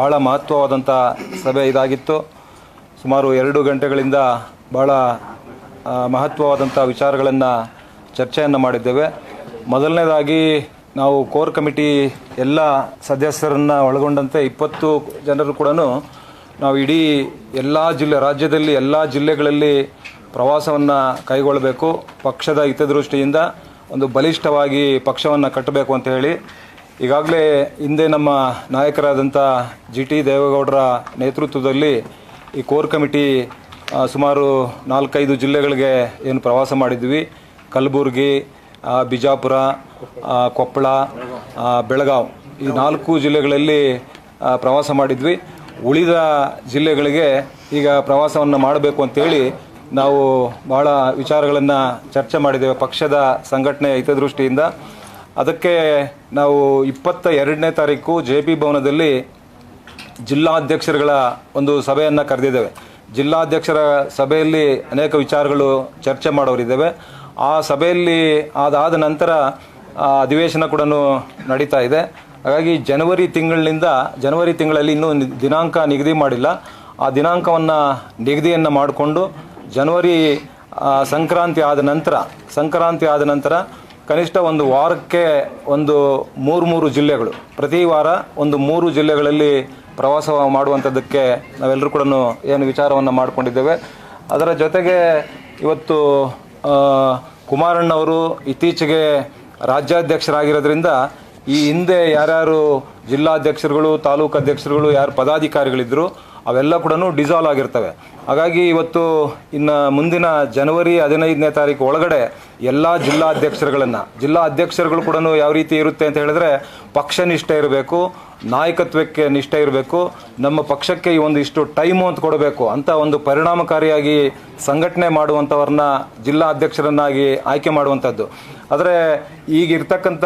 ಭಾಳ ಮಹತ್ವವಾದಂಥ ಸಭೆ ಇದಾಗಿತ್ತು. ಸುಮಾರು 2 ಗಂಟೆಗಳಿಂದ ಭಾಳ ಮಹತ್ವವಾದಂಥ ವಿಚಾರಗಳನ್ನು ಚರ್ಚೆಯನ್ನು ಮಾಡಿದ್ದೇವೆ. ಮೊದಲನೇದಾಗಿ ನಾವು ಕೋರ್ ಕಮಿಟಿ ಎಲ್ಲ ಸದಸ್ಯರನ್ನು ಒಳಗೊಂಡಂತೆ 20 ಜನರು ಕೂಡ ನಾವು ಇಡೀ ಎಲ್ಲ ರಾಜ್ಯದಲ್ಲಿ ಎಲ್ಲ ಜಿಲ್ಲೆಗಳಲ್ಲಿ ಪ್ರವಾಸವನ್ನು ಕೈಗೊಳ್ಳಬೇಕು, ಪಕ್ಷದ ಹಿತದೃಷ್ಟಿಯಿಂದ ಒಂದು ಬಲಿಷ್ಠವಾಗಿ ಪಕ್ಷವನ್ನು ಕಟ್ಟಬೇಕು ಅಂತ ಹೇಳಿ ಈಗಾಗಲೇ ಹಿಂದೆ ನಮ್ಮ ನಾಯಕರಾದಂಥ GT ದೇವೇಗೌಡರ ನೇತೃತ್ವದಲ್ಲಿ ಈ ಕೋರ್ ಕಮಿಟಿ ಸುಮಾರು 4-5 ಜಿಲ್ಲೆಗಳಿಗೆ ಏನು ಪ್ರವಾಸ ಮಾಡಿದ್ವಿ. ಕಲಬುರಗಿ, ಬಿಜಾಪುರ, ಕೊಪ್ಪಳ, ಬೆಳಗಾವಿ ಈ 4 ಜಿಲ್ಲೆಗಳಲ್ಲಿ ಪ್ರವಾಸ ಮಾಡಿದ್ವಿ. ಉಳಿದ ಜಿಲ್ಲೆಗಳಿಗೆ ಈಗ ಪ್ರವಾಸವನ್ನು ಮಾಡಬೇಕು ಅಂತೇಳಿ ನಾವು ಭಾಳ ವಿಚಾರಗಳನ್ನು ಚರ್ಚೆ ಮಾಡಿದ್ದೇವೆ ಪಕ್ಷದ ಸಂಘಟನೆಯ ಹಿತದೃಷ್ಟಿಯಿಂದ. ಅದಕ್ಕೆ ನಾವು 22ನೇ ತಾರೀಕು JP ಭವನದಲ್ಲಿ ಜಿಲ್ಲಾಧ್ಯಕ್ಷರುಗಳ ಒಂದು ಸಭೆಯನ್ನು ಕರೆದಿದ್ದೇವೆ. ಜಿಲ್ಲಾಧ್ಯಕ್ಷರ ಸಭೆಯಲ್ಲಿ ಅನೇಕ ವಿಚಾರಗಳು ಚರ್ಚೆ ಮಾಡೋರಿದ್ದೇವೆ. ಆ ಸಭೆಯಲ್ಲಿ ಅದಾದ ನಂತರ ಅಧಿವೇಶನ ಕೂಡ ನಡೀತಾ ಇದೆ. ಹಾಗಾಗಿ ಜನವರಿ ತಿಂಗಳಲ್ಲಿ ಇನ್ನೂ ದಿನಾಂಕ ನಿಗದಿ ಮಾಡಿಲ್ಲ. ಆ ದಿನಾಂಕವನ್ನು ನಿಗದಿಯನ್ನು ಮಾಡಿಕೊಂಡು ಜನವರಿ ಸಂಕ್ರಾಂತಿ ಆದ ನಂತರ ಕನಿಷ್ಠ ಒಂದು ವಾರಕ್ಕೆ ಒಂದು 3 ಜಿಲ್ಲೆಗಳು, ಪ್ರತಿ ವಾರ ಒಂದು 3 ಜಿಲ್ಲೆಗಳಲ್ಲಿ ಪ್ರವಾಸ ಮಾಡುವಂಥದ್ದಕ್ಕೆ ನಾವೆಲ್ಲರೂ ಕೂಡ ಏನು ವಿಚಾರವನ್ನು ಮಾಡಿಕೊಂಡಿದ್ದೇವೆ. ಅದರ ಜೊತೆಗೆ ಇವತ್ತು ಕುಮಾರಣ್ಣವರು ಇತ್ತೀಚೆಗೆ ರಾಜ್ಯಾಧ್ಯಕ್ಷರಾಗಿರೋದ್ರಿಂದ ಈ ಹಿಂದೆ ಯಾರ್ಯಾರು ಜಿಲ್ಲಾಧ್ಯಕ್ಷರುಗಳು, ತಾಲೂಕು ಅಧ್ಯಕ್ಷರುಗಳು, ಯಾರು ಪದಾಧಿಕಾರಿಗಳಿದ್ದರು ಅವೆಲ್ಲ ಕೂಡ ಡಿಸಾಲ್ವ್ ಆಗಿರ್ತವೆ. ಹಾಗಾಗಿ ಇವತ್ತು ಇನ್ನು ಮುಂದಿನ ಜನವರಿ 15ನೇ ತಾರೀಕು ಒಳಗಡೆ ಎಲ್ಲ ಜಿಲ್ಲಾಧ್ಯಕ್ಷರುಗಳು ಕೂಡ ಯಾವ ರೀತಿ ಇರುತ್ತೆ ಅಂತ ಹೇಳಿದ್ರೆ ಪಕ್ಷ ನಿಷ್ಠೆ ಇರಬೇಕು, ನಾಯಕತ್ವಕ್ಕೆ ನಿಷ್ಠೆ ಇರಬೇಕು, ನಮ್ಮ ಪಕ್ಷಕ್ಕೆ ಈ ಒಂದಿಷ್ಟು ಟೈಮು ಅಂತ ಕೊಡಬೇಕು ಅಂತ ಒಂದು ಪರಿಣಾಮಕಾರಿಯಾಗಿ ಸಂಘಟನೆ ಮಾಡುವಂಥವ್ರನ್ನ ಜಿಲ್ಲಾಧ್ಯಕ್ಷರನ್ನಾಗಿ ಆಯ್ಕೆ ಮಾಡುವಂಥದ್ದು. ಆದರೆ ಈಗಿರ್ತಕ್ಕಂಥ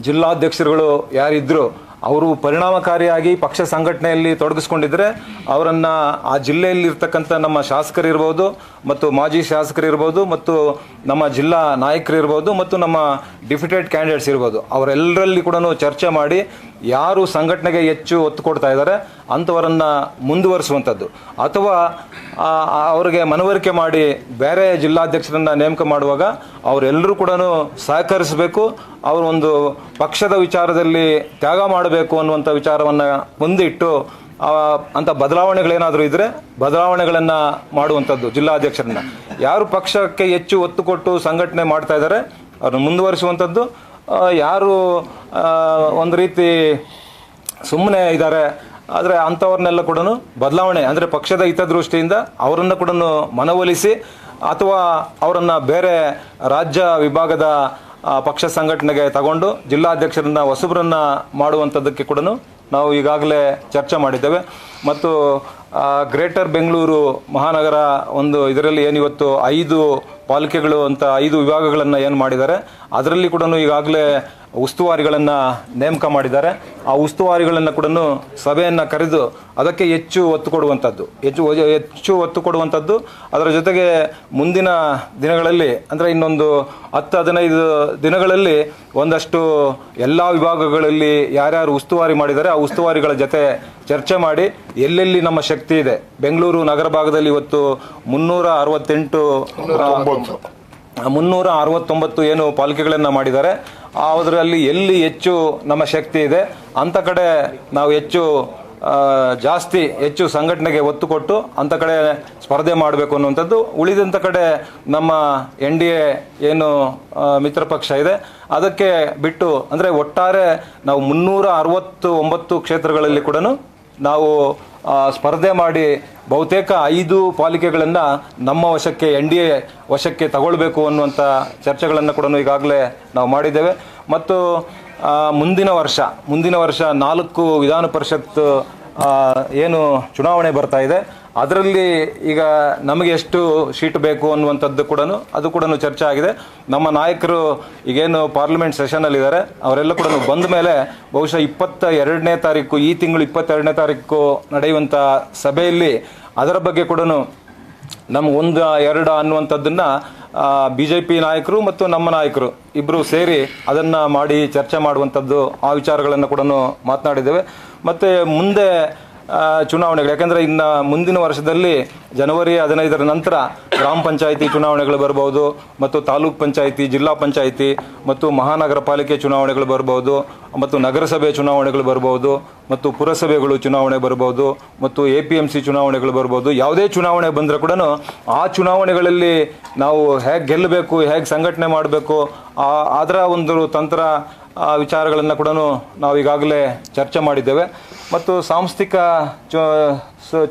ಜಿಲ್ಲಾಧ್ಯಕ್ಷರುಗಳು ಯಾರಿದ್ರು ಅವರು ಪರಿಣಾಮಕಾರಿಯಾಗಿ ಪಕ್ಷ ಸಂಘಟನೆಯಲ್ಲಿ ತೊಡಗಿಸ್ಕೊಂಡಿದ್ರೆ ಅವರನ್ನು ಆ ಜಿಲ್ಲೆಯಲ್ಲಿ ಇರ್ತಕ್ಕಂಥ ನಮ್ಮ ಶಾಸಕರಿರ್ಬೋದು ಮತ್ತು ಮಾಜಿ ಶಾಸಕರಿರ್ಬೋದು ಮತ್ತು ನಮ್ಮ ಜಿಲ್ಲಾ ನಾಯಕರಿರ್ಬೋದು ಮತ್ತು ನಮ್ಮ ಡಿಫಿಟೆಡ್ ಕ್ಯಾಂಡಿಡೇಟ್ಸ್ ಇರ್ಬೋದು ಅವರೆಲ್ಲರಲ್ಲಿ ಕೂಡ ಚರ್ಚೆ ಮಾಡಿ ಯಾರು ಸಂಘಟನೆಗೆ ಹೆಚ್ಚು ಒತ್ತು ಕೊಡ್ತಾ ಇದ್ದಾರೆ ಅಂಥವರನ್ನು ಮುಂದುವರಿಸುವಂಥದ್ದು, ಅಥವಾ ಅವರಿಗೆ ಮನವರಿಕೆ ಮಾಡಿ ಬೇರೆ ಜಿಲ್ಲಾಧ್ಯಕ್ಷರನ್ನು ನೇಮಕ ಮಾಡುವಾಗ ಅವರೆಲ್ಲರೂ ಕೂಡ ಸಹಕರಿಸಬೇಕು. ಅವರು ಒಂದು ಪಕ್ಷದ ವಿಚಾರದಲ್ಲಿ ತ್ಯಾಗ ಮಾಡಬೇಕು ಅನ್ನುವಂಥ ವಿಚಾರವನ್ನು ಮುಂದಿಟ್ಟು ಅಂಥ ಬದಲಾವಣೆಗಳೇನಾದರೂ ಇದ್ದರೆ ಬದಲಾವಣೆಗಳನ್ನು ಮಾಡುವಂಥದ್ದು. ಜಿಲ್ಲಾಧ್ಯಕ್ಷರನ್ನ ಯಾರು ಪಕ್ಷಕ್ಕೆ ಹೆಚ್ಚು ಒತ್ತು ಕೊಟ್ಟು ಸಂಘಟನೆ ಮಾಡ್ತಾ ಇದ್ದಾರೆ ಅವ್ರನ್ನ ಮುಂದುವರಿಸುವಂಥದ್ದು, ಯಾರು ಒಂದು ರೀತಿ ಸುಮ್ಮನೆ ಇದ್ದಾರೆ ಆದರೆ ಅಂಥವ್ರನ್ನೆಲ್ಲ ಕೂಡ ಬದಲಾವಣೆ ಅಂದರೆ ಪಕ್ಷದ ಹಿತದೃಷ್ಟಿಯಿಂದ ಅವರನ್ನು ಕೂಡ ಮನವೊಲಿಸಿ ಅಥವಾ ಅವರನ್ನು ಬೇರೆ ರಾಜ್ಯ ವಿಭಾಗದ ಪಕ್ಷ ಸಂಘಟನೆಗೆ ತಗೊಂಡು ಜಿಲ್ಲಾಧ್ಯಕ್ಷರನ್ನ ಹೊಸಬರನ್ನ ಮಾಡುವಂಥದ್ದಕ್ಕೆ ಕೂಡ ನಾವು ಈಗಾಗಲೇ ಚರ್ಚೆ ಮಾಡಿದ್ದೇವೆ. ಮತ್ತು ಗ್ರೇಟರ್ ಬೆಂಗಳೂರು ಮಹಾನಗರ ಒಂದು ಇದರಲ್ಲಿ ಏನಿವತ್ತು 5 ಪಾಲಿಕೆಗಳು ಅಂತ 5 ವಿಭಾಗಗಳನ್ನು ಏನು ಮಾಡಿದ್ದಾರೆ ಅದರಲ್ಲಿ ಕೂಡ ಈಗಾಗಲೇ ಉಸ್ತುವಾರಿಗಳನ್ನು ನೇಮಕ ಮಾಡಿದ್ದಾರೆ. ಆ ಉಸ್ತುವಾರಿಗಳನ್ನು ಕೂಡ ಸಭೆಯನ್ನು ಕರೆದು ಅದಕ್ಕೆ ಹೆಚ್ಚು ಒತ್ತು ಕೊಡುವಂಥದ್ದು. ಅದರ ಜೊತೆಗೆ ಮುಂದಿನ ದಿನಗಳಲ್ಲಿ ಅಂದರೆ ಇನ್ನೊಂದು 10-15 ದಿನಗಳಲ್ಲಿ ಒಂದಷ್ಟು ಎಲ್ಲ ವಿಭಾಗಗಳಲ್ಲಿ ಯಾರ್ಯಾರು ಉಸ್ತುವಾರಿ ಮಾಡಿದ್ದಾರೆ ಆ ಉಸ್ತುವಾರಿಗಳ ಜೊತೆ ಚರ್ಚೆ ಮಾಡಿ ಎಲ್ಲೆಲ್ಲಿ ನಮ್ಮ ಶಕ್ತಿ ಇದೆ. ಬೆಂಗಳೂರು ನಗರ ಭಾಗದಲ್ಲಿ ಇವತ್ತು 369 ಏನು ಪಾಲಿಕೆಗಳನ್ನು ಮಾಡಿದ್ದಾರೆ. ಅದರಲ್ಲಿ ಎಲ್ಲಿ ಹೆಚ್ಚು ನಮ್ಮ ಶಕ್ತಿ ಇದೆ ಅಂಥ ಕಡೆ ನಾವು ಹೆಚ್ಚು ಸಂಘಟನೆಗೆ ಒತ್ತು ಕೊಟ್ಟು ಅಂಥ ಕಡೆ ಸ್ಪರ್ಧೆ ಮಾಡಬೇಕು ಅನ್ನುವಂಥದ್ದು. ಉಳಿದಂಥ ಕಡೆ ನಮ್ಮ NDA ಏನು ಮಿತ್ರ ಪಕ್ಷ ಇದೆ ಅದಕ್ಕೆ ಬಿಟ್ಟು ಅಂದರೆ ಒಟ್ಟಾರೆ ನಾವು 369 ಕ್ಷೇತ್ರಗಳಲ್ಲಿ ಕೂಡ ನಾವು ಸ್ಪರ್ಧೆ ಮಾಡಿ ಬಹುತೇಕ 5 ಪಾಲಿಕೆಗಳನ್ನು ನಮ್ಮ ವಶಕ್ಕೆ NDA ವಶಕ್ಕೆ ತಗೊಳ್ಬೇಕು ಅನ್ನುವಂಥ ಚರ್ಚೆಗಳನ್ನು ಕೂಡ ಈಗಾಗಲೇ ನಾವು ಮಾಡಿದ್ದೇವೆ. ಮತ್ತು ಮುಂದಿನ ವರ್ಷ 4 ವಿಧಾನ ಪರಿಷತ್ ಏನು ಚುನಾವಣೆ ಬರ್ತಾ ಇದೆ ಅದರಲ್ಲಿ ಈಗ ನಮಗೆ ಎಷ್ಟು ಸೀಟ್ ಬೇಕು ಅನ್ನುವಂಥದ್ದು ಕೂಡ ಅದು ಕೂಡ ಚರ್ಚೆ ಆಗಿದೆ. ನಮ್ಮ ನಾಯಕರು ಈಗೇನು ಪಾರ್ಲಿಮೆಂಟ್ ಸೆಷನಲ್ಲಿದ್ದಾರೆ ಅವರೆಲ್ಲ ಕೂಡ ಬಂದ ಮೇಲೆ ಬಹುಶಃ 22ನೇ ತಾರೀಕು ಈ ತಿಂಗಳು 22ನೇ ತಾರೀಕು ನಡೆಯುವಂಥ ಸಭೆಯಲ್ಲಿ ಅದರ ಬಗ್ಗೆ ಕೂಡ ನಮ್ಮ 1-2 ಅನ್ನುವಂಥದ್ದನ್ನು BJP ನಾಯಕರು ಮತ್ತು ನಮ್ಮ ನಾಯಕರು ಇಬ್ಬರು ಸೇರಿ ಅದನ್ನು ಮಾಡಿ ಚರ್ಚೆ ಮಾಡುವಂಥದ್ದು ಆ ವಿಚಾರಗಳನ್ನು ಕೂಡ ಮಾತನಾಡಿದ್ದೇವೆ. ಮತ್ತು ಮುಂದೆ ಚುನಾವಣೆಗಳು, ಯಾಕೆಂದರೆ ಇನ್ನು ಮುಂದಿನ ವರ್ಷದಲ್ಲಿ ಜನವರಿ 15ರ ನಂತರ ಗ್ರಾಮ ಪಂಚಾಯಿತಿ ಚುನಾವಣೆಗಳು ಬರ್ಬೋದು, ಮತ್ತು ತಾಲೂಕ್ ಪಂಚಾಯಿತಿ, ಜಿಲ್ಲಾ ಪಂಚಾಯಿತಿ ಮತ್ತು ಮಹಾನಗರ ಪಾಲಿಕೆ ಚುನಾವಣೆಗಳು ಬರ್ಬೋದು, ಮತ್ತು ನಗರಸಭೆ ಚುನಾವಣೆಗಳು ಬರ್ಬೋದು, ಮತ್ತು ಪುರಸಭೆಗಳು ಚುನಾವಣೆ ಬರ್ಬೋದು, ಮತ್ತು APMC ಚುನಾವಣೆಗಳು ಬರ್ಬೋದು. ಯಾವುದೇ ಚುನಾವಣೆ ಬಂದರೆ ಕೂಡ ಆ ಚುನಾವಣೆಗಳಲ್ಲಿ ನಾವು ಹೇಗೆ ಗೆಲ್ಲಬೇಕು, ಹೇಗೆ ಸಂಘಟನೆ ಮಾಡಬೇಕು, ಅದರ ಒಂದು ತಂತ್ರ ವಿಚಾರಗಳನ್ನು ಕೂಡ ನಾವು ಈಗಾಗಲೇ ಚರ್ಚೆ ಮಾಡಿದ್ದೇವೆ. ಮತ್ತು ಸಾಂಸ್ಥಿಕ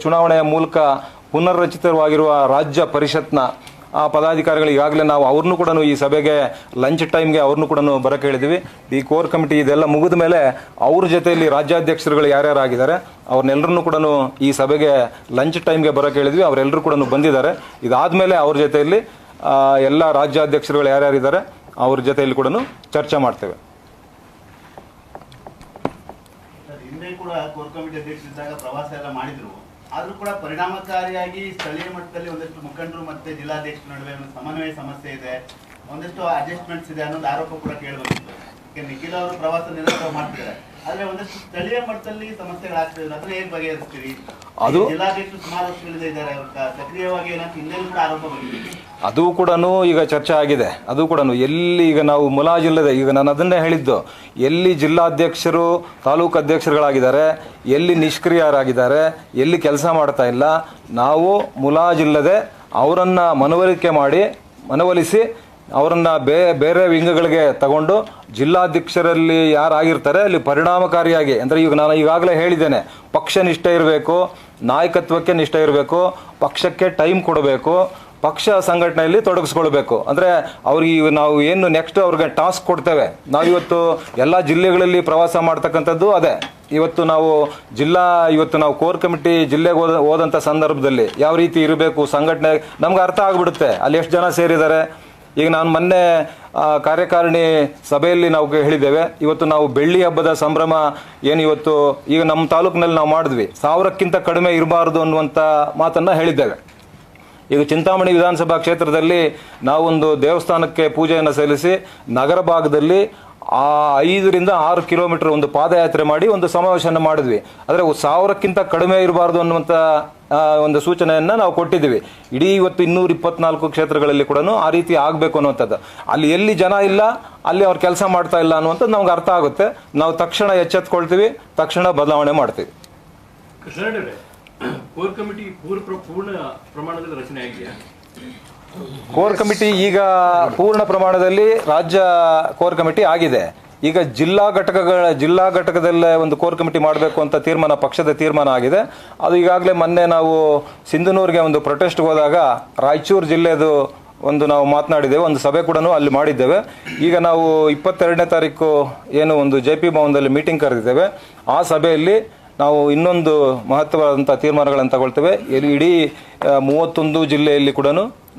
ಚುನಾವಣೆಯ ಮೂಲಕ ಪುನರ್ರಚಿತವಾಗಿರುವ ರಾಜ್ಯ ಪರಿಷತ್ನ ಪದಾಧಿಕಾರಿಗಳು ಈಗಾಗಲೇ ನಾವು ಅವ್ರನ್ನೂ ಕೂಡ ಈ ಸಭೆಗೆ ಲಂಚ್ ಟೈಮ್ಗೆ ಅವ್ರನ್ನೂ ಕೂಡ ಬರೋಕ್ಕೆ ಹೇಳಿದ್ವಿ. ಈ ಕೋರ್ ಕಮಿಟಿ ಇದೆಲ್ಲ ಮುಗಿದ ಮೇಲೆ ಅವ್ರ ಜೊತೆಯಲ್ಲಿ ರಾಜ್ಯಾಧ್ಯಕ್ಷರುಗಳು ಯಾರ್ಯಾರು ಆಗಿದ್ದಾರೆ ಅವ್ರನ್ನೆಲ್ಲರನ್ನೂ ಕೂಡ ಈ ಸಭೆಗೆ ಲಂಚ್ ಟೈಮ್ಗೆ ಬರೋಕ್ಕೆ ಹೇಳಿದ್ವಿ. ಅವರೆಲ್ಲರೂ ಕೂಡ ಬಂದಿದ್ದಾರೆ. ಇದಾದಮೇಲೆ ಅವ್ರ ಜೊತೆಯಲ್ಲಿ ಎಲ್ಲ ರಾಜ್ಯಾಧ್ಯಕ್ಷರುಗಳು ಯಾರ್ಯಾರಿದ್ದಾರೆ ಅವ್ರ ಜೊತೆಯಲ್ಲಿ ಕೂಡ ಚರ್ಚೆ ಮಾಡ್ತೇವೆ. ಕೂಡ ಕೋರ್ ಕಮಿಟಿ ಅಧ್ಯಕ್ಷರಿದ್ದಾಗ ಪ್ರವಾಸ ಎಲ್ಲ ಮಾಡಿದ್ರು, ಆದ್ರೂ ಕೂಡ ಪರಿಣಾಮಕಾರಿಯಾಗಿ ಸ್ಥಳೀಯ ಮಟ್ಟದಲ್ಲಿ ಒಂದಷ್ಟು ಮುಖಂಡರು ಮತ್ತೆ ಜಿಲ್ಲಾಧ್ಯಕ್ಷರ ನಡುವೆ ಒಂದು ಸಮನ್ವಯ ಸಮಸ್ಯೆ ಇದೆ, ಒಂದಷ್ಟು ಅಡ್ಜಸ್ಟ್ಮೆಂಟ್ಸ್ ಇದೆ ಅನ್ನೋದು ಆರೋಪ ಕೂಡ ಕೇಳಿಬಂದಿತ್ತು. ನಿಖಿಲ್ ಅವರು ಪ್ರವಾಸ ನಿರಂತರ ಮಾಡ್ತಿದ್ದಾರೆ, ಆದ್ರೆ ಒಂದಷ್ಟು ಸ್ಥಳೀಯ ಮಟ್ಟದಲ್ಲಿ ಸಮಸ್ಯೆಗಳಾಗ್ತಿದೆ, ಅದನ್ನ ಹೇಗೆ ಬಗೆಹರಿಸ್ತೀರಿ? ಅದು ಜಿಲ್ಲಾಧ್ಯಕ್ಷರು ಸುಮಾರು ವರ್ಷಗಳಿಂದ ಇದ್ದಾರೆ, ಸಕ್ರಿಯವಾಗಿ ಏನಂತ ಹಿಂದೆಯೂ ಕೂಡ ಆರೋಪ ಬಂದಿದೆ. ಅದು ಕೂಡ ಈಗ ಚರ್ಚೆ ಆಗಿದೆ. ಅದು ಕೂಡ ಎಲ್ಲಿ ಈಗ ನಾವು ಮುಲಾಜಿಲ್ಲದೆ, ಈಗ ನಾನು ಅದನ್ನೇ ಹೇಳಿದ್ದು, ಎಲ್ಲಿ ಜಿಲ್ಲಾಧ್ಯಕ್ಷರು ತಾಲೂಕು ಅಧ್ಯಕ್ಷರುಗಳಾಗಿದ್ದಾರೆ, ಎಲ್ಲಿ ನಿಷ್ಕ್ರಿಯರಾಗಿದ್ದಾರೆ, ಎಲ್ಲಿ ಕೆಲಸ ಮಾಡ್ತಾ ಇಲ್ಲ, ನಾವು ಮುಲಾಜಿಲ್ಲದೆ ಅವರನ್ನು ಮನವೊಲಿಸಿ ಅವರನ್ನು ಬೇರೆ ವಿಂಗಗಳಿಗೆ ತಗೊಂಡು ಜಿಲ್ಲಾಧ್ಯಕ್ಷರಲ್ಲಿ ಯಾರಾಗಿರ್ತಾರೆ ಅಲ್ಲಿ ಪರಿಣಾಮಕಾರಿಯಾಗಿ, ಅಂದರೆ ಈಗ ನಾನು ಈಗಾಗಲೇ ಹೇಳಿದ್ದೇನೆ, ಪಕ್ಷ ನಿಷ್ಠೆ ಇರಬೇಕು, ನಾಯಕತ್ವಕ್ಕೆ ನಿಷ್ಠೆ ಇರಬೇಕು, ಪಕ್ಷಕ್ಕೆ ಟೈಮ್ ಕೊಡಬೇಕು, ಪಕ್ಷ ಸಂಘಟನೆಯಲ್ಲಿ ತೊಡಗಿಸ್ಕೊಳ್ಬೇಕು. ಅಂದರೆ ಅವ್ರಿಗೆ ನಾವು ಏನು ನೆಕ್ಸ್ಟ್ ಅವ್ರಿಗೆ ಟಾಸ್ಕ್ ಕೊಡ್ತೇವೆ. ನಾವಿವತ್ತು ಎಲ್ಲ ಜಿಲ್ಲೆಗಳಲ್ಲಿ ಪ್ರವಾಸ ಮಾಡ್ತಕ್ಕಂಥದ್ದು ಅದೇ. ಇವತ್ತು ನಾವು ಕೋರ್ ಕಮಿಟಿ ಜಿಲ್ಲೆಗೆ ಹೋದಂಥ ಸಂದರ್ಭದಲ್ಲಿ ಯಾವ ರೀತಿ ಇರಬೇಕು ಸಂಘಟನೆ ನಮ್ಗೆ ಅರ್ಥ ಆಗಿಬಿಡುತ್ತೆ. ಅಲ್ಲಿ ಎಷ್ಟು ಜನ ಸೇರಿದ್ದಾರೆ. ಈಗ ನಾನು ಮೊನ್ನೆ ಕಾರ್ಯಕಾರಿಣಿ ಸಭೆಯಲ್ಲಿ ನಾವು ಹೇಳಿದ್ದೇವೆ, ಇವತ್ತು ನಾವು ಬೆಳ್ಳಿ ಹಬ್ಬದ ಸಂಭ್ರಮ ಏನು ಇವತ್ತು ಈಗ ನಮ್ಮ ತಾಲೂಕಿನಲ್ಲಿ ನಾವು ಮಾಡಿದ್ವಿ, 1000ಕ್ಕಿಂತ ಕಡಿಮೆ ಇರಬಾರ್ದು ಅನ್ನುವಂಥ ಮಾತನ್ನು ಹೇಳಿದ್ದೇವೆ. ಈಗ ಚಿಂತಾಮಣಿ ವಿಧಾನಸಭಾ ಕ್ಷೇತ್ರದಲ್ಲಿ ನಾವೊಂದು ದೇವಸ್ಥಾನಕ್ಕೆ ಪೂಜೆಯನ್ನು ಸಲ್ಲಿಸಿ ನಗರ ಭಾಗದಲ್ಲಿ 5 ರಿಂದ 6 ಕಿಲೋಮೀಟರ್ ಒಂದು ಪಾದಯಾತ್ರೆ ಮಾಡಿ ಒಂದು ಸಮಾವೇಶವನ್ನು ಮಾಡಿದ್ವಿ. ಆದರೆ 1000ಕ್ಕಿಂತ ಕಡಿಮೆ ಇರಬಾರ್ದು ಅನ್ನುವಂಥ ಒಂದು ಸೂಚನೆಯನ್ನು ನಾವು ಕೊಟ್ಟಿದ್ದೀವಿ. ಇಡೀ ಇವತ್ತು 224 ಕ್ಷೇತ್ರಗಳಲ್ಲಿ ಕೂಡ ಆ ರೀತಿ ಆಗಬೇಕು ಅನ್ನುವಂಥದ್ದು. ಅಲ್ಲಿ ಎಲ್ಲಿ ಜನ ಇಲ್ಲ ಅಲ್ಲಿ ಅವ್ರು ಕೆಲಸ ಮಾಡ್ತಾ ಇಲ್ಲ ಅನ್ನುವಂಥದ್ದು ನಮ್ಗೆ ಅರ್ಥ ಆಗುತ್ತೆ. ನಾವು ತಕ್ಷಣ ಎಚ್ಚೆತ್ಕೊಳ್ತೀವಿ, ತಕ್ಷಣ ಬದಲಾವಣೆ ಮಾಡ್ತೀವಿ. ಕೋರ್ ಕಮಿಟಿ ಪೂರ್ಣ ಪ್ರಮಾಣದಲ್ಲಿ ರಚನೆ ಆಗಿದೆಯಾ? ಕೋರ್ ಕಮಿಟಿ ಈಗ ಪೂರ್ಣ ಪ್ರಮಾಣದಲ್ಲಿ ರಾಜ್ಯ ಕೋರ್ ಕಮಿಟಿ ಆಗಿದೆ. ಈಗ ಜಿಲ್ಲಾ ಘಟಕದಲ್ಲೇ ಒಂದು ಕೋರ್ ಕಮಿಟಿ ಮಾಡಬೇಕು ಅಂತ ಪಕ್ಷದ ತೀರ್ಮಾನ ಆಗಿದೆ. ಅದು ಈಗಾಗಲೇ ಮೊನ್ನೆ ನಾವು ಸಿಂಧನೂರಿಗೆ ಒಂದು ಪ್ರೊಟೆಸ್ಟ್ಗೆ ಹೋದಾಗ ರಾಯಚೂರು ಜಿಲ್ಲೆದು ನಾವು ಮಾತನಾಡಿದ್ದೇವೆ, ಒಂದು ಸಭೆ ಕೂಡ ಅಲ್ಲಿ ಮಾಡಿದ್ದೇವೆ. ಈಗ ನಾವು 22ನೇ ತಾರೀಕು ಏನು ಒಂದು JP ಭವನದಲ್ಲಿ ಮೀಟಿಂಗ್ ಕರೆದಿದ್ದೇವೆ. ಆ ಸಭೆಯಲ್ಲಿ ನಾವು ಇನ್ನೊಂದು ಮಹತ್ವವಾದಂಥ ತೀರ್ಮಾನಗಳನ್ನು ತಗೊಳ್ತೇವೆ. ಇಡೀ 31 ಜಿಲ್ಲೆಯಲ್ಲಿ ಕೂಡ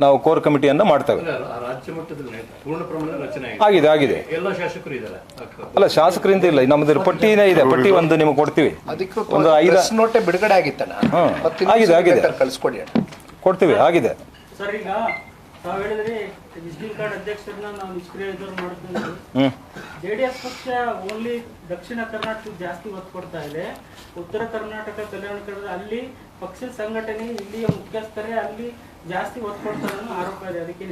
ನಾವು ಕೋರ್ ಕಮಿಟಿಯನ್ನು ಮಾಡ್ತೇವೆ. ರಾಜ್ಯ ಮಟ್ಟದಲ್ಲಿ ಪೂರ್ಣ ಪ್ರಮಾಣದ ರಚನೆ ಆಗಿದೆ. ಎಲ್ಲ ಶಾಸಕರು ಇದ್ದಾರೆ? ಅಲ್ಲ, ಶಾಸಕರಿಂದ ಇಲ್ಲ, ನಮ್ಮದು ಪಟ್ಟಿನೇ ಇದೆ. ಪಟ್ಟಿ ಒಂದು ನಿಮಗೆ ಕೊಡ್ತೀವಿ. ಒಂದು 5 ನೋಟೆ ಬಿಡುಗಡೆ ಆಗಿತ್ತಣ್ಣ. ಆಗಿದೆ ಕಳಿಸ್ಕೊಡಿ, ಕೊಡ್ತೀವಿ. ಆಗಿದೆ ಸರ್. ಈಗ ತಾವು ಹೇಳಿದ್ರಿ ವಿಸಿಟಿಂಗ್ ಕಾರ್ಡ್ ಅಧ್ಯಕ್ಷರನ್ನ ನಾವು ನಿಷ್ಕ್ರಿಯ ಮಾಡ್ತೀವಿ. JDS ಪಕ್ಷ ಓನ್ಲಿ ದಕ್ಷಿಣ ಕರ್ನಾಟಕ ಜಾಸ್ತಿ ಒತ್ತು ಕೊಡ್ತಾ ಇದೆ. ಉತ್ತರ ಕರ್ನಾಟಕ, ಕಲ್ಯಾಣ ಕರ್ನಾಟಕ ಅಲ್ಲಿ ಪಕ್ಷದ ಸಂಘಟನೆ ಇಲ್ಲಿಯ ಮುಖ್ಯಸ್ಥರೇ ಅಲ್ಲಿ ಜಾಸ್ತಿ ಒತ್ತು ಕೊಡ್ತಾರೆ ಅನ್ನೋ ಆರೋಪ ಇದೆ. ಅದಕ್ಕೆ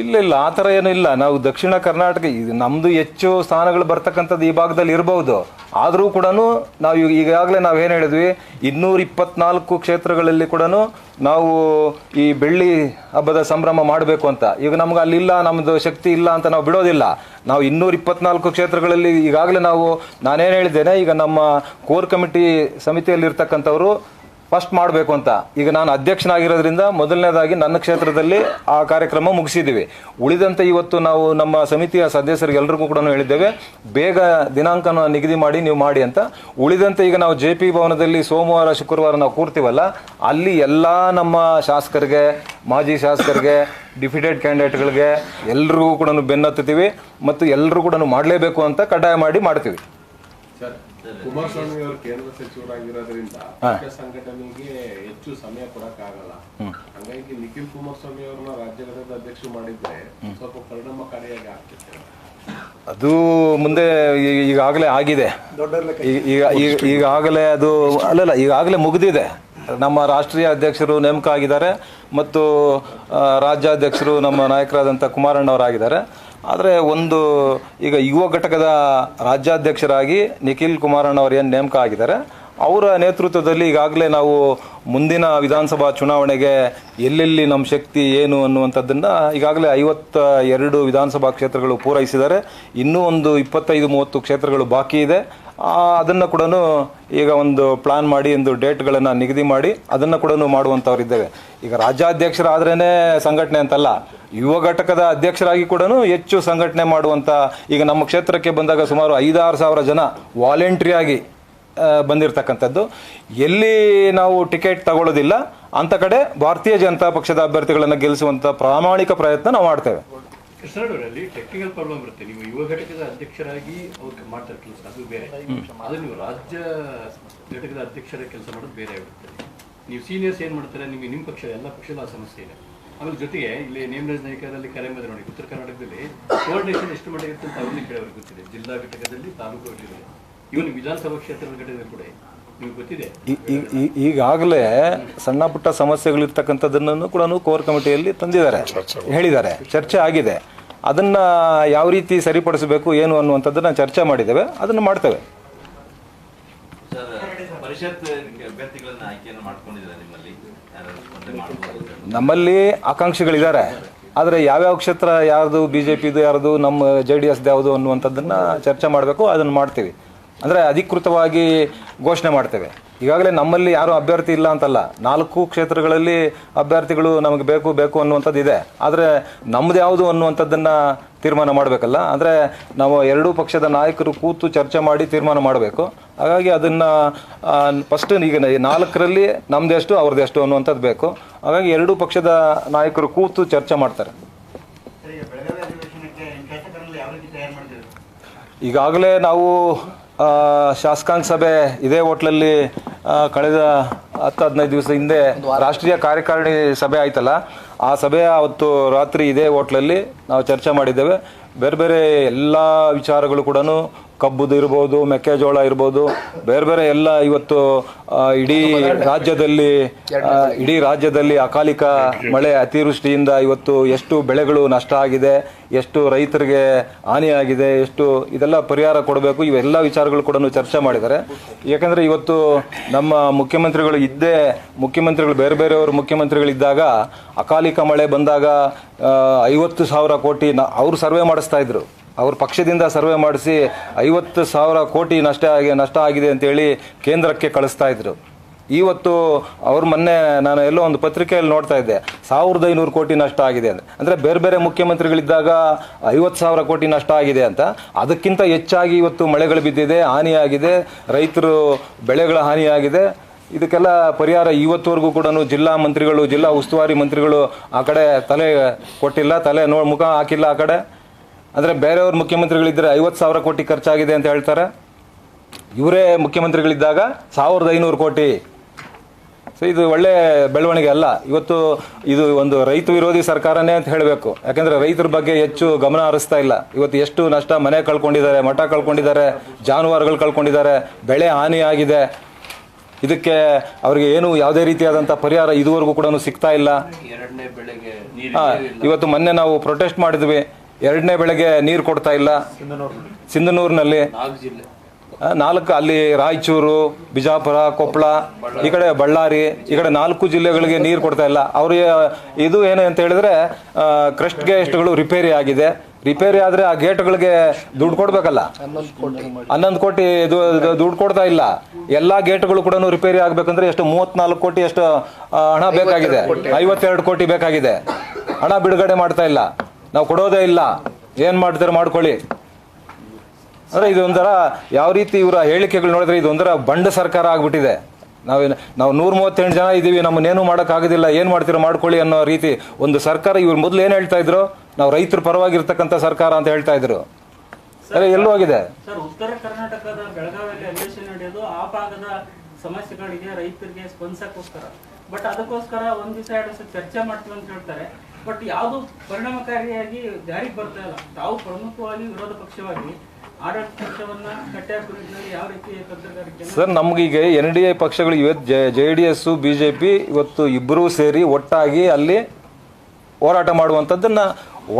ಇಲ್ಲ, ಆ ಥರ ಏನೂ ಇಲ್ಲ. ನಾವು ದಕ್ಷಿಣ ಕರ್ನಾಟಕ ನಮ್ಮದು ಹೆಚ್ಚು ಸ್ಥಾನಗಳು ಬರ್ತಕ್ಕಂಥದ್ದು ಈ ಭಾಗದಲ್ಲಿ ಇರಬಹುದು. ಆದರೂ ಕೂಡ ನಾವು ಈಗಾಗಲೇ ನಾವೇನು ಹೇಳಿದ್ವಿ, 224 ಕ್ಷೇತ್ರಗಳಲ್ಲಿ ಕೂಡ ನಾವು ಈ ಬೆಳ್ಳಿ ಹಬ್ಬದ ಸಂಭ್ರಮ ಮಾಡಬೇಕು ಅಂತ. ಈಗ ನಮ್ಗೆ ಅಲ್ಲಿಲ್ಲ, ನಮ್ಮದು ಶಕ್ತಿ ಇಲ್ಲ ಅಂತ ನಾವು ಬಿಡೋದಿಲ್ಲ. ನಾವು 224 ಕ್ಷೇತ್ರಗಳಲ್ಲಿ ಈಗಾಗಲೇ ನಾನೇನು ಹೇಳಿದ್ದೇನೆ, ಈಗ ನಮ್ಮ ಕೋರ್ ಕಮಿಟಿ ಸಮಿತಿಯಲ್ಲಿರ್ತಕ್ಕಂಥವ್ರು ಫಸ್ಟ್ ಮಾಡಬೇಕು ಅಂತ. ಈಗ ನಾನು ಅಧ್ಯಕ್ಷನಾಗಿರೋದ್ರಿಂದ ಮೊದಲನೇದಾಗಿ ನನ್ನ ಕ್ಷೇತ್ರದಲ್ಲಿ ಆ ಕಾರ್ಯಕ್ರಮ ಮುಗಿಸಿದ್ದೀವಿ. ಉಳಿದಂತೆ ಇವತ್ತು ನಾವು ನಮ್ಮ ಸಮಿತಿಯ ಸದಸ್ಯರಿಗೆಲ್ಲರಿಗೂ ಕೂಡ ಹೇಳಿದ್ದೇವೆ, ಬೇಗ ದಿನಾಂಕನ ನಿಗದಿ ಮಾಡಿ ನೀವು ಮಾಡಿ ಅಂತ. ಉಳಿದಂತೆ ಈಗ ನಾವು JP ಭವನದಲ್ಲಿ ಸೋಮವಾರ ಶುಕ್ರವಾರ ನಾವು ಕೂರ್ತೀವಲ್ಲ, ಅಲ್ಲಿ ಎಲ್ಲ ನಮ್ಮ ಶಾಸಕರಿಗೆ, ಮಾಜಿ ಶಾಸಕರಿಗೆ, ಡಿಫಿಟೆಡ್ ಕ್ಯಾಂಡಿಡೇಟ್ಗಳಿಗೆ ಎಲ್ರಿಗೂ ಕೂಡ ಬೆನ್ನತ್ತೀವಿ ಮತ್ತು ಎಲ್ಲರೂ ಕೂಡ ಮಾಡಲೇಬೇಕು ಅಂತ ಕಡ್ಡಾಯ ಮಾಡ್ತೀವಿ. ಕುಮಾರಸ್ವಾಮಿ ಅವರು ಕೇಂದ್ರ ಸಚಿವರಾಗಿರೋದ್ರಿಂದ ಪಕ್ಷ ಸಂಘಟನೆಗೆ ಹೆಚ್ಚು ಸಮಯ ಕೊಡಕ್ಕಾಗಲ್ಲ. ಹಂಗಾಗಿ ನಿಖಿಲ್ ಕುಮಾರಸ್ವಾಮಿ ಅವ್ರನ್ನ ರಾಜ್ಯ ಘಟಕದ ಅಧ್ಯಕ್ಷರು ಮಾಡಿದ್ರೆ ಸ್ವಲ್ಪ ಪರಿಣಾಮಕಾರಿಯಾಗಿ ಆಗ್ತಿತ್ತು. ಅದು ಮುಂದೆ ಈಗಾಗಲೇ ಆಗಿದೆ. ಈಗಾಗಲೇ ಅದು ಅಲ್ಲಲ್ಲ, ಈಗಾಗಲೇ ಮುಗಿದಿದೆ. ನಮ್ಮ ರಾಷ್ಟ್ರೀಯ ಅಧ್ಯಕ್ಷರು ನೇಮಕ ಆಗಿದ್ದಾರೆ ಮತ್ತು ರಾಜ್ಯಾಧ್ಯಕ್ಷರು ನಮ್ಮ ನಾಯಕರಾದಂಥ ಕುಮಾರಣ್ಣವರಾಗಿದ್ದಾರೆ. ಆದರೆ ಒಂದು ಈಗ ಯುವ ಘಟಕದ ರಾಜ್ಯಾಧ್ಯಕ್ಷರಾಗಿ ನಿಖಿಲ್ ಕುಮಾರಣ್ಣವರು ಏನು ನೇಮಕ ಆಗಿದ್ದಾರೆ, ಅವರ ನೇತೃತ್ವದಲ್ಲಿ ಈಗಾಗಲೇ ನಾವು ಮುಂದಿನ ವಿಧಾನಸಭಾ ಚುನಾವಣೆಗೆ ಎಲ್ಲೆಲ್ಲಿ ನಮ್ಮ ಶಕ್ತಿ ಏನು ಅನ್ನುವಂಥದ್ದನ್ನು ಈಗಾಗಲೇ 52 ವಿಧಾನಸಭಾ ಕ್ಷೇತ್ರಗಳು ಪೂರೈಸಿದ್ದಾರೆ. ಇನ್ನೂ ಒಂದು 25-30 ಕ್ಷೇತ್ರಗಳು ಬಾಕಿ ಇದೆ. ಅದನ್ನು ಕೂಡ ಈಗ ಒಂದು ಪ್ಲಾನ್ ಮಾಡಿ ಒಂದು ಡೇಟ್ಗಳನ್ನು ನಿಗದಿ ಮಾಡಿ ಅದನ್ನು ಕೂಡ ಮಾಡುವಂಥವ್ರು ಇದ್ದೇವೆ. ಈಗ ರಾಜ್ಯಾಧ್ಯಕ್ಷರಾದ್ರೇ ಸಂಘಟನೆ ಅಂತಲ್ಲ, ಯುವ ಘಟಕದ ಅಧ್ಯಕ್ಷರಾಗಿ ಕೂಡ ಹೆಚ್ಚು ಸಂಘಟನೆ ಮಾಡುವಂಥ, ಈಗ ನಮ್ಮ ಕ್ಷೇತ್ರಕ್ಕೆ ಬಂದಾಗ ಸುಮಾರು 5-6 ಸಾವಿರ ಜನ ವಾಲಂಟ್ರಿಯಾಗಿ ಬಂದಿರತಕ್ಕಂಥದ್ದು. ಎಲ್ಲಿ ನಾವು ಟಿಕೆಟ್ ತಗೊಳ್ಳೋದಿಲ್ಲ ಅಂಥ ಕಡೆ ಭಾರತೀಯ ಜನತಾ ಪಕ್ಷದ ಅಭ್ಯರ್ಥಿಗಳನ್ನು ಗೆಲ್ಲಿಸುವಂಥ ಪ್ರಾಮಾಣಿಕ ಪ್ರಯತ್ನ ನಾವು ಮಾಡ್ತೇವೆ. ಕೃಷ್ಣನಗರಲ್ಲಿ ಟೆಕ್ನಿಕಲ್ ಪ್ರಾಬ್ಲಮ್ ಬರುತ್ತೆ. ನೀವು ಯುವ ಘಟಕದ ಅಧ್ಯಕ್ಷರಾಗಿ ಅವ್ರಿಗೆ ಮಾಡ್ತಾರೆ ಕೆಲಸ, ಅದು ಬೇರೆ. ಆದರೆ ನೀವು ರಾಜ್ಯ ಘಟಕದ ಅಧ್ಯಕ್ಷರ ಕೆಲಸ ಮಾಡೋದು ಬೇರೆ ಆಗಿರುತ್ತೆ. ನೀವು ಸೀನಿಯರ್ಸ್ ಏನು ಮಾಡ್ತಾರೆ, ನಿಮಗೆ ನಿಮ್ಮ ಪಕ್ಷ ಎಲ್ಲ ಪಕ್ಷದ ಆ ಸಮಸ್ಯೆ ಇದೆ. ಆಮೇಲೆ ಜೊತೆಗೆ ಇಲ್ಲಿ ನೇಮರಾಜ್ ನಾಯಕರಲ್ಲಿ ಕರೆ ಮಾಡಿದ್ರೆ ನೋಡಿ, ಉತ್ತರ ಕರ್ನಾಟಕದಲ್ಲಿ ಕೋಆರ್ಡಿನೇಷನ್ ಎಷ್ಟು ಮಟ್ಟಿಗೆ ಇರುತ್ತೆ ಅಂತ ಅವ್ರಿಗೆ ಕೇಳೋರಿಗೆ ಗೊತ್ತಿದೆ. ಜಿಲ್ಲಾ ಘಟಕದಲ್ಲಿ, ತಾಲೂಕು ಘಟಕದಲ್ಲಿ, ಇವನು ವಿಧಾನಸಭಾ ಕ್ಷೇತ್ರದ ಘಟಕದಲ್ಲಿ ಕೂಡ ನಿಮ್ಗೆ ಗೊತ್ತಿದೆ. ಈಗಾಗಲೇ ಸಣ್ಣ ಪುಟ್ಟ ಸಮಸ್ಯೆಗಳಿರ್ತಕ್ಕಂಥದ್ದನ್ನು ಕೂಡ ಕೋರ್ ಕಮಿಟಿಯಲ್ಲಿ ತಂದಿದ್ದಾರೆ, ಹೇಳಿದ್ದಾರೆ, ಚರ್ಚೆ ಆಗಿದೆ. ಅದನ್ನ ಯಾವ ರೀತಿ ಸರಿಪಡಿಸಬೇಕು ಏನು ಅನ್ನುವಂಥದ್ದನ್ನ ಚರ್ಚೆ ಮಾಡಿದ್ದೇವೆ, ಅದನ್ನು ಮಾಡ್ತೇವೆ. ನಮ್ಮಲ್ಲಿ ಆಕಾಂಕ್ಷಿಗಳಿದ್ದಾರೆ, ಆದರೆ ಯಾವ್ಯಾವ ಕ್ಷೇತ್ರ ಯಾರ್ದು BJPದು ಯಾರ್ದು ನಮ್ಮ JDSದು ಯಾವುದು ಅನ್ನುವಂಥದ್ದನ್ನು ಚರ್ಚೆ ಮಾಡಬೇಕು. ಅದನ್ನು ಮಾಡ್ತೀವಿ, ಅಂದರೆ ಅಧಿಕೃತವಾಗಿ ಘೋಷಣೆ ಮಾಡ್ತೇವೆ. ಈಗಾಗಲೇ ನಮ್ಮಲ್ಲಿ ಯಾರೂ ಅಭ್ಯರ್ಥಿ ಇಲ್ಲ ಅಂತಲ್ಲ, 4 ಕ್ಷೇತ್ರಗಳಲ್ಲಿ ಅಭ್ಯರ್ಥಿಗಳು ನಮಗೆ ಬೇಕು ಅನ್ನುವಂಥದ್ದು ಇದೆ. ಆದರೆ ನಮ್ಮದು ಯಾವುದು ಅನ್ನುವಂಥದ್ದನ್ನು ತೀರ್ಮಾನ ಮಾಡಬೇಕಲ್ಲ. ಅಂದರೆ ನಾವು 2 ಪಕ್ಷದ ನಾಯಕರು ಕೂತು ಚರ್ಚೆ ಮಾಡಿ ತೀರ್ಮಾನ ಮಾಡಬೇಕು. ಹಾಗಾಗಿ ಅದನ್ನು ಫಸ್ಟ್ ಈಗ 4ರಲ್ಲಿ ನಮ್ಮದೆಷ್ಟು ಅವ್ರದ್ದೆಷ್ಟು ಅನ್ನುವಂಥದ್ದು ಬೇಕು. ಹಾಗಾಗಿ 2 ಪಕ್ಷದ ನಾಯಕರು ಕೂತು ಚರ್ಚೆ ಮಾಡ್ತಾರೆ. ಈಗಾಗಲೇ ನಾವು ಶಾಸಕಾಂಗ ಸಭೆ ಇದೇ ಹೋಟ್ಲಲ್ಲಿ ಕಳೆದ 10-15 ದಿವಸ ಹಿಂದೆ ರಾಷ್ಟ್ರೀಯ ಕಾರ್ಯಕಾರಿಣಿ ಸಭೆ ಆಯ್ತಲ್ಲ, ಆ ಸಭೆ ಅವತ್ತು ರಾತ್ರಿ ಇದೇ ಹೋಟ್ಲಲ್ಲಿ ನಾವು ಚರ್ಚೆ ಮಾಡಿದ್ದೇವೆ. ಬೇರೆ ಬೇರೆ ಎಲ್ಲ ವಿಚಾರಗಳು ಕೂಡ, ಕಬ್ಬುದು ಇರ್ಬೋದು, ಮೆಕ್ಕೆಜೋಳ ಇರ್ಬೋದು, ಬೇರೆ ಬೇರೆ ಎಲ್ಲ ಇವತ್ತು ಇಡೀ ರಾಜ್ಯದಲ್ಲಿ ಅಕಾಲಿಕ ಮಳೆ ಅತಿವೃಷ್ಟಿಯಿಂದ ಇವತ್ತು ಎಷ್ಟು ಬೆಳೆಗಳು ನಷ್ಟ ಆಗಿದೆ, ಎಷ್ಟು ರೈತರಿಗೆ ಹಾನಿಯಾಗಿದೆ, ಎಷ್ಟು ಇದೆಲ್ಲ ಪರಿಹಾರ ಕೊಡಬೇಕು, ಇವೆಲ್ಲ ವಿಚಾರಗಳು ಕೂಡ ಚರ್ಚೆ ಮಾಡಿದ್ದಾರೆ. ಯಾಕಂದರೆ ಇವತ್ತು ನಮ್ಮ ಮುಖ್ಯಮಂತ್ರಿಗಳು ಬೇರೆ ಬೇರೆಯವರು ಮುಖ್ಯಮಂತ್ರಿಗಳಿದ್ದಾಗ ಅಕಾಲಿಕ ಮಳೆ ಬಂದಾಗ 50,000 ಕೋಟಿ ಅವರು ಸರ್ವೆ ಮಾಡಿಸ್ತಾ ಇದ್ರು. ಅವ್ರ ಪಕ್ಷದಿಂದ ಸರ್ವೆ ಮಾಡಿಸಿ 50,000 ಕೋಟಿ ನಷ್ಟ ಆಗಿದೆ ಅಂತೇಳಿ ಕೇಂದ್ರಕ್ಕೆ ಕಳಿಸ್ತಾ ಇದ್ರು. ಇವತ್ತು ಅವ್ರ ಮೊನ್ನೆ ನಾನು ಎಲ್ಲೋ ಒಂದು ಪತ್ರಿಕೆಯಲ್ಲಿ ನೋಡ್ತಾ ಇದ್ದೆ, 1,500 ಕೋಟಿ ನಷ್ಟ ಆಗಿದೆ ಅಂದರೆ ಬೇರೆ ಬೇರೆ ಮುಖ್ಯಮಂತ್ರಿಗಳಿದ್ದಾಗ 50,000 ಕೋಟಿ ನಷ್ಟ ಆಗಿದೆ ಅಂತ. ಅದಕ್ಕಿಂತ ಹೆಚ್ಚಾಗಿ ಇವತ್ತು ಮಳೆಗಳು ಬಿದ್ದಿದೆ, ಹಾನಿಯಾಗಿದೆ, ರೈತರು ಬೆಳೆಗಳ ಹಾನಿಯಾಗಿದೆ. ಇದಕ್ಕೆಲ್ಲ ಪರಿಹಾರ ಇವತ್ತುವರೆಗೂ ಕೂಡ ಜಿಲ್ಲಾ ಉಸ್ತುವಾರಿ ಮಂತ್ರಿಗಳು ಆ ಕಡೆ ತಲೆ ಕೊಟ್ಟಿಲ್ಲ, ಮುಖ ಹಾಕಿಲ್ಲ ಆ ಕಡೆ. ಅಂದರೆ ಬೇರೆಯವ್ರ ಮುಖ್ಯಮಂತ್ರಿಗಳಿದ್ದರೆ 50,000 ಕೋಟಿ ಖರ್ಚಾಗಿದೆ ಅಂತ ಹೇಳ್ತಾರೆ. ಇವರೇ ಮುಖ್ಯಮಂತ್ರಿಗಳಿದ್ದಾಗ 1,500 ಕೋಟಿ. ಸೊ ಇದು ಒಳ್ಳೆ ಬೆಳವಣಿಗೆ ಅಲ್ಲ. ಇವತ್ತು ಇದು ಒಂದು ರೈತ ವಿರೋಧಿ ಸರ್ಕಾರನೇ ಅಂತ ಹೇಳಬೇಕು. ಯಾಕೆಂದರೆ ರೈತರ ಬಗ್ಗೆ ಹೆಚ್ಚು ಗಮನ ಹರಿಸ್ತಾ ಇಲ್ಲ. ಇವತ್ತು ಎಷ್ಟು ನಷ್ಟ, ಮನೆ ಕಳ್ಕೊಂಡಿದ್ದಾರೆ, ಮಠ ಕಳ್ಕೊಂಡಿದ್ದಾರೆ, ಜಾನುವಾರುಗಳು ಕಳ್ಕೊಂಡಿದ್ದಾರೆ, ಬೆಳೆ ಹಾನಿಯಾಗಿದೆ. ಇದಕ್ಕೆ ಅವರಿಗೆ ಏನು ಯಾವುದೇ ರೀತಿಯಾದಂಥ ಪರಿಹಾರ ಇದುವರೆಗೂ ಕೂಡ ಸಿಗ್ತಾ ಇಲ್ಲ. ಇವತ್ತು ಮೊನ್ನೆ ನಾವು ಪ್ರೊಟೆಸ್ಟ್ ಮಾಡಿದ್ವಿ, 2ನೇ ಬೆಳೆಗೆ ನೀರು ಕೊಡ್ತಾ ಇಲ್ಲ. ಸಿಂಧನೂರಿನಲ್ಲಿ 4, ಅಲ್ಲಿ ರಾಯಚೂರು, ಬಿಜಾಪುರ, ಕೊಪ್ಪಳ, ಈ ಕಡೆ ಬಳ್ಳಾರಿ, ಈ ಕಡೆ 4 ಜಿಲ್ಲೆಗಳಿಗೆ ನೀರು ಕೊಡ್ತಾ ಇಲ್ಲ. ಅವ್ರಿಗೆ ಇದು ಏನು ಅಂತ ಹೇಳಿದ್ರೆ, ಕ್ರಸ್ಟ್ ಗೇಟ್ಗಳು ರಿಪೇರಿ ಆಗಿದೆ. ರಿಪೇರಿ ಆದರೆ ಆ ಗೇಟ್ಗಳಿಗೆ ದುಡ್ಡು ಕೊಡಬೇಕಲ್ಲ, 11 ಕೋಟಿ ದುಡ್ಡು ಕೊಡ್ತಾ ಇಲ್ಲ. ಎಲ್ಲ ಗೇಟ್ಗಳು ಕೂಡ ರಿಪೇರಿ ಆಗಬೇಕಂದ್ರೆ ಎಷ್ಟು, 34 ಕೋಟಿ ಎಷ್ಟು ಹಣ ಬೇಕಾಗಿದೆ, 52 ಕೋಟಿ ಬೇಕಾಗಿದೆ. ಹಣ ಬಿಡುಗಡೆ ಮಾಡ್ತಾ ಇಲ್ಲ, ನಾವು ಕೊಡೋದೇ ಇಲ್ಲ. ಏನು ಮಾಡ್ತಾರೆ ಮಾಡ್ಕೊಳ್ಳಿ. ಅಂದರೆ ಇದೊಂಥರ ಯಾವ ರೀತಿ ಇವರ ಹೇಳಿಕೆಗಳು ನೋಡಿದ್ರೆ ಇದೊಂಥರ ಬಂಡ ಸರ್ಕಾರ ಆಗ್ಬಿಟ್ಟಿದೆ. ನಾವು 138 ಜನ ಇದ್ದೀವಿ, ನಮ್ಮನ್ನೇನು ಮಾಡೋಕ್ಕಾಗೋದಿಲ್ಲ, ಏನು ಮಾಡ್ತೀರೋ ಮಾಡ್ಕೊಳ್ಳಿ ಅನ್ನೋ ರೀತಿ ಒಂದು ಸರ್ಕಾರ. ಇವ್ರು ಮೊದಲು ಏನು ಹೇಳ್ತಾ ಇದ್ರು, ನಾವು ರೈತರ ಪರವಾಗಿರ್ತಕ್ಕಂಥ ಸರ್ಕಾರ ಅಂತ ಹೇಳ್ತಾ ಇದ್ರು. ಎಲ್ಲೂ ಆಗಿದೆ. ಸರ್, ಉತ್ತರ ಕರ್ನಾಟಕದ ಬೆಳಗಾವಿಯಲ್ಲಿ ಅಧಿವೇಶನ ನಡೆಯೋದು ಆ ಭಾಗದ ಸಮಸ್ಯೆಗಳಿಗೆ ರೈತರಿಗೆ ಸ್ಪಂದಿಸಕ್ಕೋಸ್ಕರ. ಬಟ್ ಅದಕ್ಕೋಸ್ಕರ ಒಂದ್ ದಿವಸ 2 ದಿವಸ ಚರ್ಚೆ ಮಾಡ್ತೀವಿ ಅಂತ ಹೇಳ್ತಾರೆ. ಬಟ್ ಯಾವುದು ಪರಿಣಾಮಕಾರಿಯಾಗಿ ಜಾರಿಗೆ ಬರ್ತಾ ಇಲ್ಲ. ತಾವು ಪ್ರಮುಖವಾಗಿ ವಿರೋಧ ಪಕ್ಷವಾಗಿ ಆಡಳಿತ ಪಕ್ಷವನ್ನ ಕಟ್ಟಾಯ ನಿಟ್ಟಿನಲ್ಲಿ ಯಾವ ರೀತಿ ತಂತ್ರಗಾರಿಕೆ? ಸರ್, ನಮಗೀಗ NDA ಪಕ್ಷಗಳು ಇವತ್ತು JDS BJP ಇವತ್ತು ಇಬ್ಬರೂ ಸೇರಿ ಒಟ್ಟಾಗಿ ಅಲ್ಲಿ ಹೋರಾಟ ಮಾಡುವಂಥದ್ದನ್ನ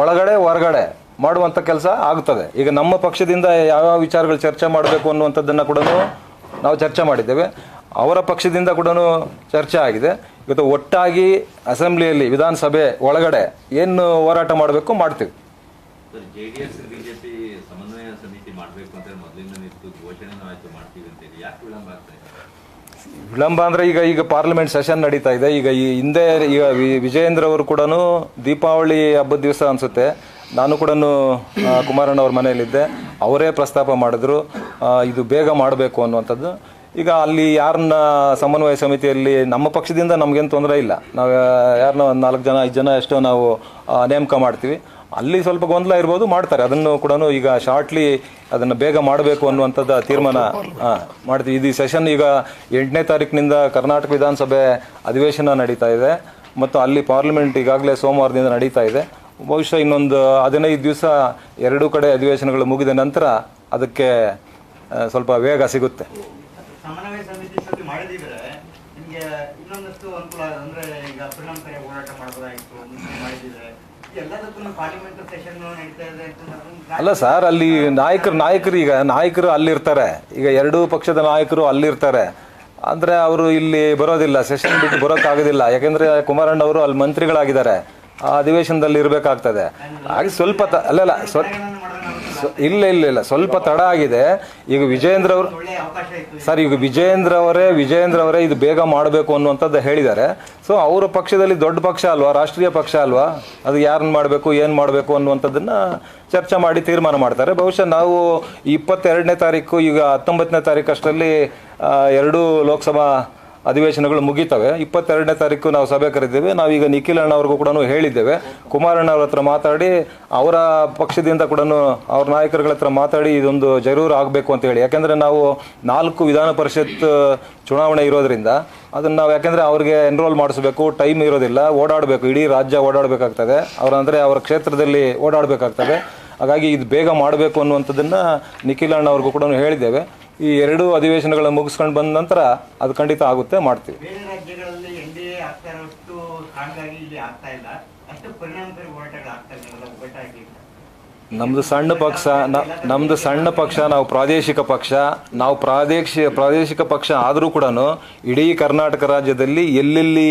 ಒಳಗಡೆ ಹೊರಗಡೆ ಮಾಡುವಂಥ ಕೆಲಸ ಆಗ್ತದೆ. ಈಗ ನಮ್ಮ ಪಕ್ಷದಿಂದ ಯಾವ್ಯಾವ ವಿಚಾರಗಳು ಚರ್ಚೆ ಮಾಡಬೇಕು ಅನ್ನುವಂಥದ್ದನ್ನು ಕೂಡ ನಾವು ಚರ್ಚೆ ಮಾಡಿದ್ದೇವೆ. ಅವರ ಪಕ್ಷದಿಂದ ಕೂಡ ಚರ್ಚೆ ಆಗಿದೆ. ಇವತ್ತು ಒಟ್ಟಾಗಿ ಅಸೆಂಬ್ಲಿಯಲ್ಲಿ ವಿಧಾನಸಭೆ ಒಳಗಡೆ ಏನು ಹೋರಾಟ ಮಾಡಬೇಕು ಮಾಡ್ತೀವಿ. JDS BJP ಸಮನ್ವಯ ಸಮಿತಿ ಮಾಡಬೇಕು ಅಂತ ಮೊದಲಿಂದ ನಿಂತು ಘೋಷಣೆನೂ ಆಯ್ತು ಮಾಡ್ತೀವಿ ಅಂತ ಹೇಳಿ ಯಾಕೆ ವಿಳಂಬ ಆಗ್ತಾ ಇದೆ? ವಿಳಂಬ ಅಂದರೆ ಈಗ ಪಾರ್ಲಿಮೆಂಟ್ ಸೆಷನ್ ನಡೀತಾ ಇದೆ. ಈಗ ಈ ಹಿಂದೆ ಈಗ ವಿಜಯೇಂದ್ರ ಅವರು ಕೂಡ ದೀಪಾವಳಿ ಹಬ್ಬದ ದಿವಸ ಅನಿಸುತ್ತೆ ನಾನು ಕೂಡ ಕುಮಾರಣ್ಣ ಅವ್ರ ಮನೆಯಲ್ಲಿದ್ದೆ. ಅವರೇ ಪ್ರಸ್ತಾಪ ಮಾಡಿದ್ರು ಇದು ಬೇಗ ಮಾಡಬೇಕು ಅನ್ನುವಂಥದ್ದು. ಈಗ ಅಲ್ಲಿ ಯಾರನ್ನ ಸಮನ್ವಯ ಸಮಿತಿಯಲ್ಲಿ ನಮ್ಮ ಪಕ್ಷದಿಂದ ನಮಗೇನು ತೊಂದರೆ ಇಲ್ಲ. ನಾವು ಯಾರನ್ನ 4 ಜನ 5 ಜನ ಎಷ್ಟೋ ನಾವು ನೇಮಕ ಮಾಡ್ತೀವಿ. ಅಲ್ಲಿ ಸ್ವಲ್ಪ ಗೊಂದಲ ಇರ್ಬೋದು, ಮಾಡ್ತಾರೆ ಅದನ್ನು ಕೂಡ. ಈಗ ಶಾರ್ಟ್ಲಿ ಅದನ್ನು ಬೇಗ ಮಾಡಬೇಕು ಅನ್ನುವಂಥದ್ದು ತೀರ್ಮಾನ ಮಾಡ್ತೀವಿ. ಇದು ಸೆಷನ್ ಈಗ 8ನೇ ತಾರೀಕಿನಿಂದ ಕರ್ನಾಟಕ ವಿಧಾನಸಭೆ ಅಧಿವೇಶನ ನಡೀತಾ ಇದೆ ಮತ್ತು ಅಲ್ಲಿ ಪಾರ್ಲಿಮೆಂಟ್ ಈಗಾಗಲೇ ಸೋಮವಾರದಿಂದ ನಡೀತಾ ಇದೆ. ಬಹುಶಃ ಇನ್ನೊಂದು 15 ದಿವಸ ಎರಡೂ ಕಡೆ ಅಧಿವೇಶನಗಳು ಮುಗಿದ ನಂತರ ಅದಕ್ಕೆ ಸ್ವಲ್ಪ ವೇಗ ಸಿಗುತ್ತೆ. ಸಮನ್ವಯ ಸಮಿತಿ ಮಾಡಿದ್ರೆ ನಿಮಗೆ ಇನ್ನೊಂದಷ್ಟು ಅನುಕೂಲ. ಅಂದ್ರೆ ಈಗ ಪರಿಣಾಮಕಾರಿ ಹೋರಾಟ ಮಾಡಬಹುದಾಗಿತ್ತು ಮಾಡಿದ್ರೆ. ಎಲ್ಲದಕ್ಕೂ ಪಾರ್ಲಿಮೆಂಟ್ ಸೆಷನ್ ನಡೀತಾ ಇದೆ. ಅಲ್ಲ ಸರ್, ಅಲ್ಲಿ ನಾಯಕರು ಅಲ್ಲಿರ್ತಾರೆ. ಈಗ ಎರಡೂ ಪಕ್ಷದ ನಾಯಕರು ಅಲ್ಲಿರ್ತಾರೆ. ಅಂದರೆ ಅವರು ಇಲ್ಲಿ ಬರೋದಿಲ್ಲ, ಸೆಷನ್ ಬಿಟ್ಟು ಬರೋಕ್ಕಾಗೋದಿಲ್ಲ. ಯಾಕೆಂದರೆ ಕುಮಾರಣ್ಣ ಅವರು ಅಲ್ಲಿ ಮಂತ್ರಿಗಳಾಗಿದ್ದಾರೆ, ಆ ಅಧಿವೇಶನದಲ್ಲಿ ಇರಬೇಕಾಗ್ತದೆ. ಹಾಗೆ ಸ್ವಲ್ಪ ಇಲ್ಲ ಸ್ವಲ್ಪ ತಡ ಆಗಿದೆ. ಈಗ ವಿಜಯೇಂದ್ರ ಅವರು ಸರ್, ಈಗ ವಿಜಯೇಂದ್ರ ಅವರೇ ಇದು ಬೇಗ ಮಾಡಬೇಕು ಅನ್ನುವಂಥದ್ದು ಹೇಳಿದ್ದಾರೆ. ಸೊ ಅವರ ಪಕ್ಷದಲ್ಲಿ ದೊಡ್ಡ ಪಕ್ಷ ಅಲ್ವಾ, ರಾಷ್ಟ್ರೀಯ ಪಕ್ಷ ಅಲ್ವಾ, ಅದು ಯಾರನ್ನ ಮಾಡಬೇಕು ಏನು ಮಾಡಬೇಕು ಅನ್ನುವಂಥದ್ದನ್ನು ಚರ್ಚೆ ಮಾಡಿ ತೀರ್ಮಾನ ಮಾಡ್ತಾರೆ. ಬಹುಶಃ ನಾವು 22ನೇ ತಾರೀಕು ಈಗ 19ನೇ ತಾರೀಕು ಅಷ್ಟರಲ್ಲಿ ಎರಡೂ ಲೋಕಸಭಾ ಅಧಿವೇಶನಗಳು ಮುಗಿತವೆ. 22ನೇ ತಾರೀಕು ನಾವು ಸಭೆ ಕರೆದಿದ್ದೇವೆ. ನಾವೀಗ ನಿಖಿಲ್ ಅಣ್ಣ ಅವ್ರಿಗೂ ಕೂಡ ಹೇಳಿದ್ದೇವೆ. ಕುಮಾರಣ್ಣ ಅವ್ರ ಹತ್ರ ಮಾತಾಡಿ ಅವರ ಪಕ್ಷದಿಂದ ಕೂಡ ಅವ್ರ ನಾಯಕರುಗಳ ಹತ್ರ ಮಾತಾಡಿ ಇದೊಂದು ಜರೂರು ಆಗಬೇಕು ಅಂತ ಹೇಳಿ. ಯಾಕೆಂದರೆ ನಾವು 4 ವಿಧಾನ ಪರಿಷತ್ ಚುನಾವಣೆ ಇರೋದ್ರಿಂದ ಅದನ್ನು ನಾವು ಯಾಕೆಂದರೆ ಅವ್ರಿಗೆ ಎನ್ರೋಲ್ ಮಾಡಿಸ್ಬೇಕು, ಟೈಮ್ ಇರೋದಿಲ್ಲ, ಓಡಾಡಬೇಕು, ಇಡೀ ರಾಜ್ಯ ಓಡಾಡಬೇಕಾಗ್ತದೆ. ಅವರ ಕ್ಷೇತ್ರದಲ್ಲಿ ಓಡಾಡಬೇಕಾಗ್ತದೆ. ಹಾಗಾಗಿ ಇದು ಬೇಗ ಮಾಡಬೇಕು ಅನ್ನುವಂಥದ್ದನ್ನು ನಿಖಿಲ್ ಅಣ್ಣ ಅವ್ರಿಗೂ ಕೂಡ ಹೇಳಿದ್ದೇವೆ. ಈ 2 ಅಧಿವೇಶನಗಳನ್ನು ಮುಗಿಸ್ಕೊಂಡು ಬಂದ ನಂತರ ಅದು ಖಂಡಿತ ಆಗುತ್ತೆ, ಮಾಡ್ತೀವಿ. ಬೇರೆ ರಾಜ್ಯಗಳಲ್ಲಿ NDA ಆಗ್ತಾ ಇರೋಷ್ಟು ಸ್ಟ್ರಾಂಗಾಗಿ ಇಲ್ಲಿ ಆಗ್ತಾ ಇಲ್ಲ, ಅಷ್ಟು ಪರಿಣಾಮಕಾರಿ ಹೋರಾಟಗಳು ಆಗ್ತಾ ಇಲ್ಲ ಒಗ್ಗಟ್ಟಾಗಿ. ನಮ್ಮದು ಸಣ್ಣ ಪಕ್ಷ, ನಾವು ಪ್ರಾದೇಶಿಕ ಪಕ್ಷ. ನಾವು ಪ್ರಾದೇಶಿಕ ಪಕ್ಷ ಆದರೂ ಕೂಡ ಇಡೀ ಕರ್ನಾಟಕ ರಾಜ್ಯದಲ್ಲಿ ಎಲ್ಲೆಲ್ಲಿ